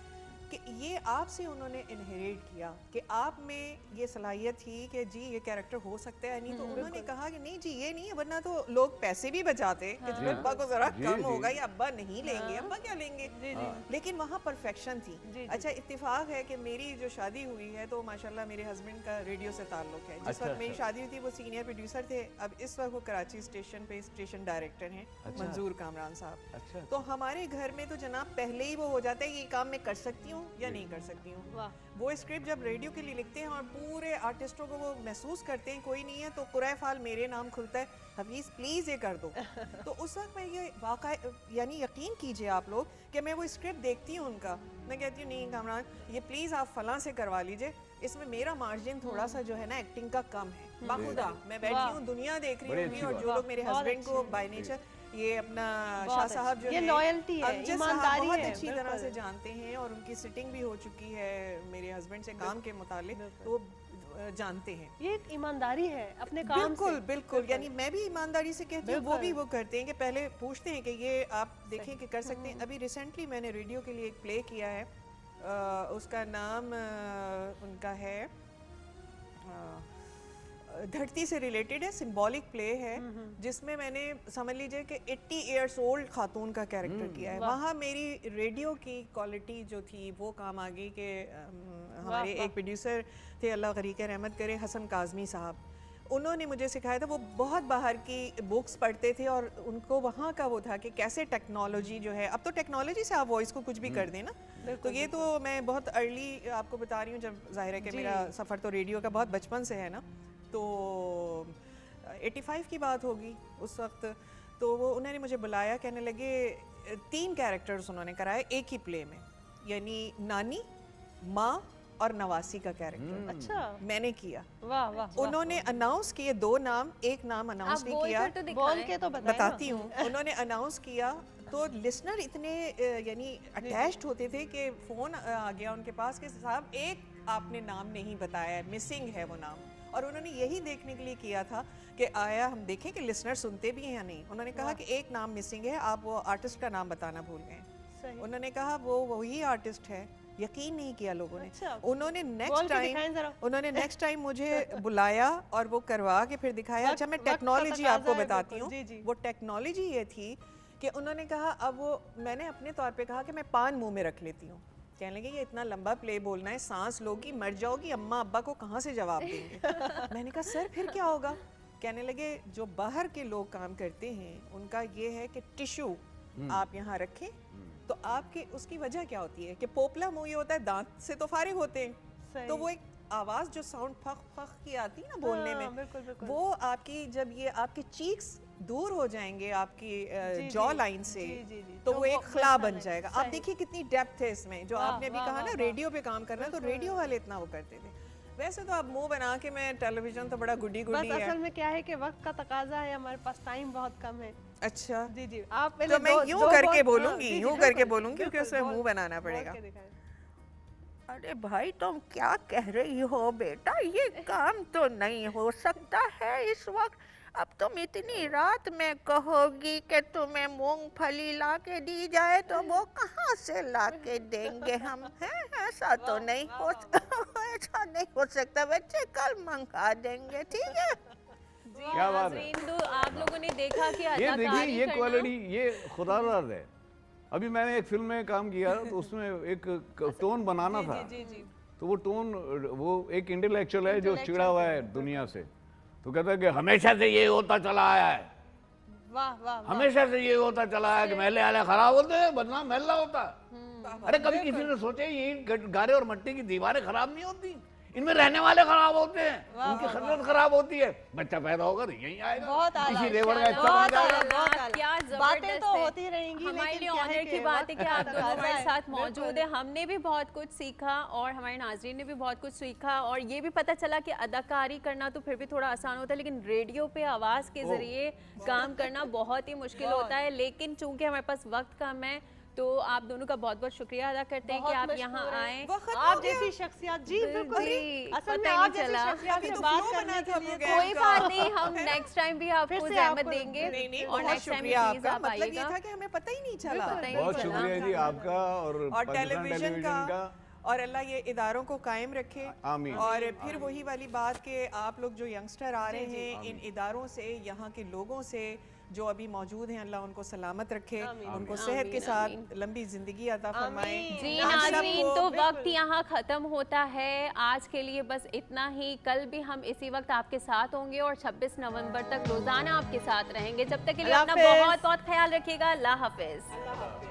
कि ये आपसे उन्होंने इनहेरिट किया कि आप में ये सलाहियत थी कि जी ये कैरेक्टर हो सकता है। नहीं तो उन्होंने कहा कि नहीं जी ये नहीं है, वरना तो लोग पैसे भी बचाते कि अब्बा को जरा कम होगा या अब्बा नहीं लेंगे, अब्बा क्या लेंगे। लेकिन वहाँ परफेक्शन थी। अच्छा इत्तेफाक है कि मेरी जो शादी हुई है तो माशाल्लाह मेरे हस्बैंड का रेडियो से ताल्लुक है। जिस वक्त मेरी शादी हुई थी वो सीनियर प्रोड्यूसर थे, अब इस वक्त वो कराची स्टेशन पे स्टेशन डायरेक्टर हैं, मंजूर कामरान साहब। तो हमारे घर में तो जनाब पहले ही वो हो जाता है कि ये काम मैं कर सकती हूँ या नहीं कर सकती हूँ। वो स्क्रिप्ट जब रेडियो के लिए लिखते हैं और पूरे आर्टिस्टों को वो महसूस करते हैं कोई नहीं है तो कुराए फाल मेरे नाम खुलता है, हफीज़ प्लीज़ ये कर दो। तो उस वक्त मैं ये वाक़ई यानी यकीन कीजिए आप लोग कि मैं वो स्क्रिप्ट देखती हूँ उनका, मैं कहती हूँ नहीं कामरान ये प्लीज़ आप फलां से करवा लीजिए, इसमें मेरा मार्जिन थोड़ा सा जो है ना एक्टिंग का कम है। बाखुदा मैं बैठी हूँ दुनिया देख रही हूँ और जो लोग मेरे हस्बैंड को बाय नेचर ये अपना शाह साहब जो ये लॉयल्टी है, ईमानदारी बहुत है, अच्छी तरह से जानते हैं और उनकी सिटिंग भी हो चुकी है मेरे हस्बैंड से काम के मुतालिक, तो जानते हैं ये एक ईमानदारी है अपने काम बिल्कुल से। बिल्कुल यानी मैं भी ईमानदारी से कहती हूँ, वो भी वो करते हैं कि पहले पूछते हैं कि ये आप देखें कि कर सकते हैं। अभी रिसेंटली मैंने रेडियो के लिए एक प्ले किया है, उसका नाम उनका है धरती से रिलेटेड है, सिंबॉलिक प्ले है जिसमें मैंने समझ लीजिए कि 80 इयर्स ओल्ड खातून का कैरेक्टर किया है। वहाँ मेरी रेडियो की क्वालिटी जो थी वो काम आ गई कि हमारे एक प्रोड्यूसर थे, अल्लाह गरीक़ रहमत करे, हसन काज़मी साहब, उन्होंने मुझे सिखाया था। वो बहुत बाहर की बुक्स पढ़ते थे और उनको वहाँ का वो था कि कैसे टेक्नोलॉजी जो है, अब तो टेक्नोलॉजी से आप वॉइस को कुछ भी कर दें ना, तो ये तो मैं बहुत अर्ली आपको बता रही हूँ, जब ज़ाहिर है कि मेरा सफ़र तो रेडियो का बहुत बचपन से है ना, तो 85 की बात होगी उस वक्त। तो वो उन्होंने मुझे बुलाया, कहने लगे 3 कैरेक्टर्स उन्होंने कराए एक ही प्ले में, यानी नानी, माँ और नवासी का कैरेक्टर। अच्छा, मैंने किया। वाह वाह। उन्होंने अनाउंस किए 2 नाम, एक नाम अनाउंस नहीं किया, बोल के तो बताती हूँ। उन्होंने अनाउंस किया तो लिसनर इतने यानी अटैच्ड होते थे कि फ़ोन आ गया उनके पास कि साहब एक आपने नाम नहीं बताया, मिसिंग है वो नाम। और उन्होंने यही देखने के लिए किया था कि आया हम देखें कि लिसनर सुनते भी हैं या नहीं। उन्होंने कहा कि एक नाम मिसिंग है, आप वो आर्टिस्ट का नाम बताना भूल गए। उन्होंने कहा वो वही आर्टिस्ट है। यकीन नहीं किया लोगों ने। अच्छा, उन्होंने नेक्स्ट टाइम मुझे बुलाया और वो करवा के फिर दिखाया। अच्छा, मैं टेक्नोलॉजी आपको बताती हूँ। वो टेक्नोलॉजी ये थी कि उन्होंने कहा, अब वो मैंने अपने तौर पे कहा कि मैं पान मुंह में रख लेती हूँ। कहने लगे ये इतना लंबा प्ले बोलना है, सांस लोगी मर जाओगी, अम्मा अब्बा को कहाँ से जवाब देंगे। मैंने कहा सर फिर क्या होगा। कहने लगे जो बाहर के लोग काम करते हैं उनका ये है कि टिश्यू आप यहाँ रखें, तो आपके उसकी वजह क्या होती है कि पोपला मुंह ये होता है, दांत से तो फारिग होते हैं, तो वो एक आवाज़ जो साउंड फख फख की आती है ना बोलने में, बिल्कुल, बिल्कुल। वो आपकी जब ये आपके चीक्स दूर हो जाएंगे आपकी जॉ लाइन से, तो वो एक खला बन जाएगा। आप देखिए कितनी डेप्थ है इसमें। जो आपने अभी कहा ना रेडियो पे काम करना, तो रेडियो वाले इतना वो करते थे। वैसे तो आप मुंह बना के, मैं टेलीविजन तो बड़ा गुडी गुडी है। असल में क्या है कि वक्त का तकाजा है, हमारे पास टाइम बहुत कम है। अच्छा जी जी, आप पहले तो मैं यूं करके बोलूंगी, यूं करके बोलूंगी क्योंकि उसमें मुंह बनाना पड़ेगा। अरे भाई तुम क्या कह रही हो बेटा, ये काम तो नहीं हो सकता है इस वक्त। अब तुम इतनी रात में कहोगी कि तुम्हें मूंगफली ला के दी जाए, तो वो कहाँ से ला के देंगे हम, हैं? ऐसा तो नहीं हो ऐसा नहीं हो सकता बच्चे, कल मंगा देंगे, ठीक है। क्या बात है। तो आप लोगों ने देखा कि ये देखिए, ये क्वालिटी, ये खुदाराज है। अभी मैंने एक फिल्म में काम किया तो उसमें एक टोन बनाना था, तो वो टोन, वो एक इंटेलेक्चुअल है जो चिड़ा हुआ है दुनिया से, तो कहता है कि हमेशा से ये होता चला आया है, वाह वाह, हमेशा से ये होता चला आया कि महले वाले खराब होते हैं, बदनाम महला होता है। अरे कभी किसी ने सोचे ये गारे और मट्टी की दीवारें खराब नहीं होती, इनमें रहने वाले खराब होते हैं, उनकी खिदमत खराब होती है। बच्चा पैदा होगा तो यहीं आएगा, इसी लेबर का हिस्सा बन जाएगा। बातें तो होती रहेंगी, हमारे लिए ऑनर की बात है कि आप दोनों हमारे साथ मौजूद हैं। हमने भी बहुत कुछ सीखा और हमारे नाज़रीन ने भी बहुत कुछ सीखा, और ये भी पता चला कि अदाकारी करना तो फिर भी थोड़ा आसान होता है, लेकिन रेडियो पे आवाज़ के ज़रिए काम करना बहुत ही मुश्किल होता है। लेकिन चूंकि हमारे पास वक्त कम है, तो आप दोनों का बहुत बहुत शुक्रिया अदा करते हैं कि आप यहाँ आए। आप जैसी शख्सियत, जी बिल्कुल, असल में आप जैसी शख्सियत से बात करने के लिए कोई बात नहीं, हम नेक्स्ट टाइम भी आपको ज़हमत देंगे और नेक्स्ट टाइम प्लीज आप मतलब ये आइएगा। था कि हमें पता ही नहीं चला। बहुत शुक्रिया जी आपका और टेलीविजन का, और अल्लाह ये इदारों को कायम रखे। आमीन। और फिर वही वाली बात कि आप लोग जो यंगस्टर आ रहे हैं, इन इदारों से, यहाँ के लोगों से जो अभी मौजूद हैं, अल्लाह उनको सलामत रखे, उनको सेहत के साथ लंबी जिंदगी अता फरमाए। जी नाज़रीन, तो वक्त यहाँ ख़त्म होता है आज के लिए, बस इतना ही। कल भी हम इसी वक्त आपके साथ होंगे और 26 नवंबर तक रोज़ाना आपके साथ रहेंगे। जब तक के लिए अपना बहुत बहुत ख्याल रखिएगा। अल्लाह हाफिज़।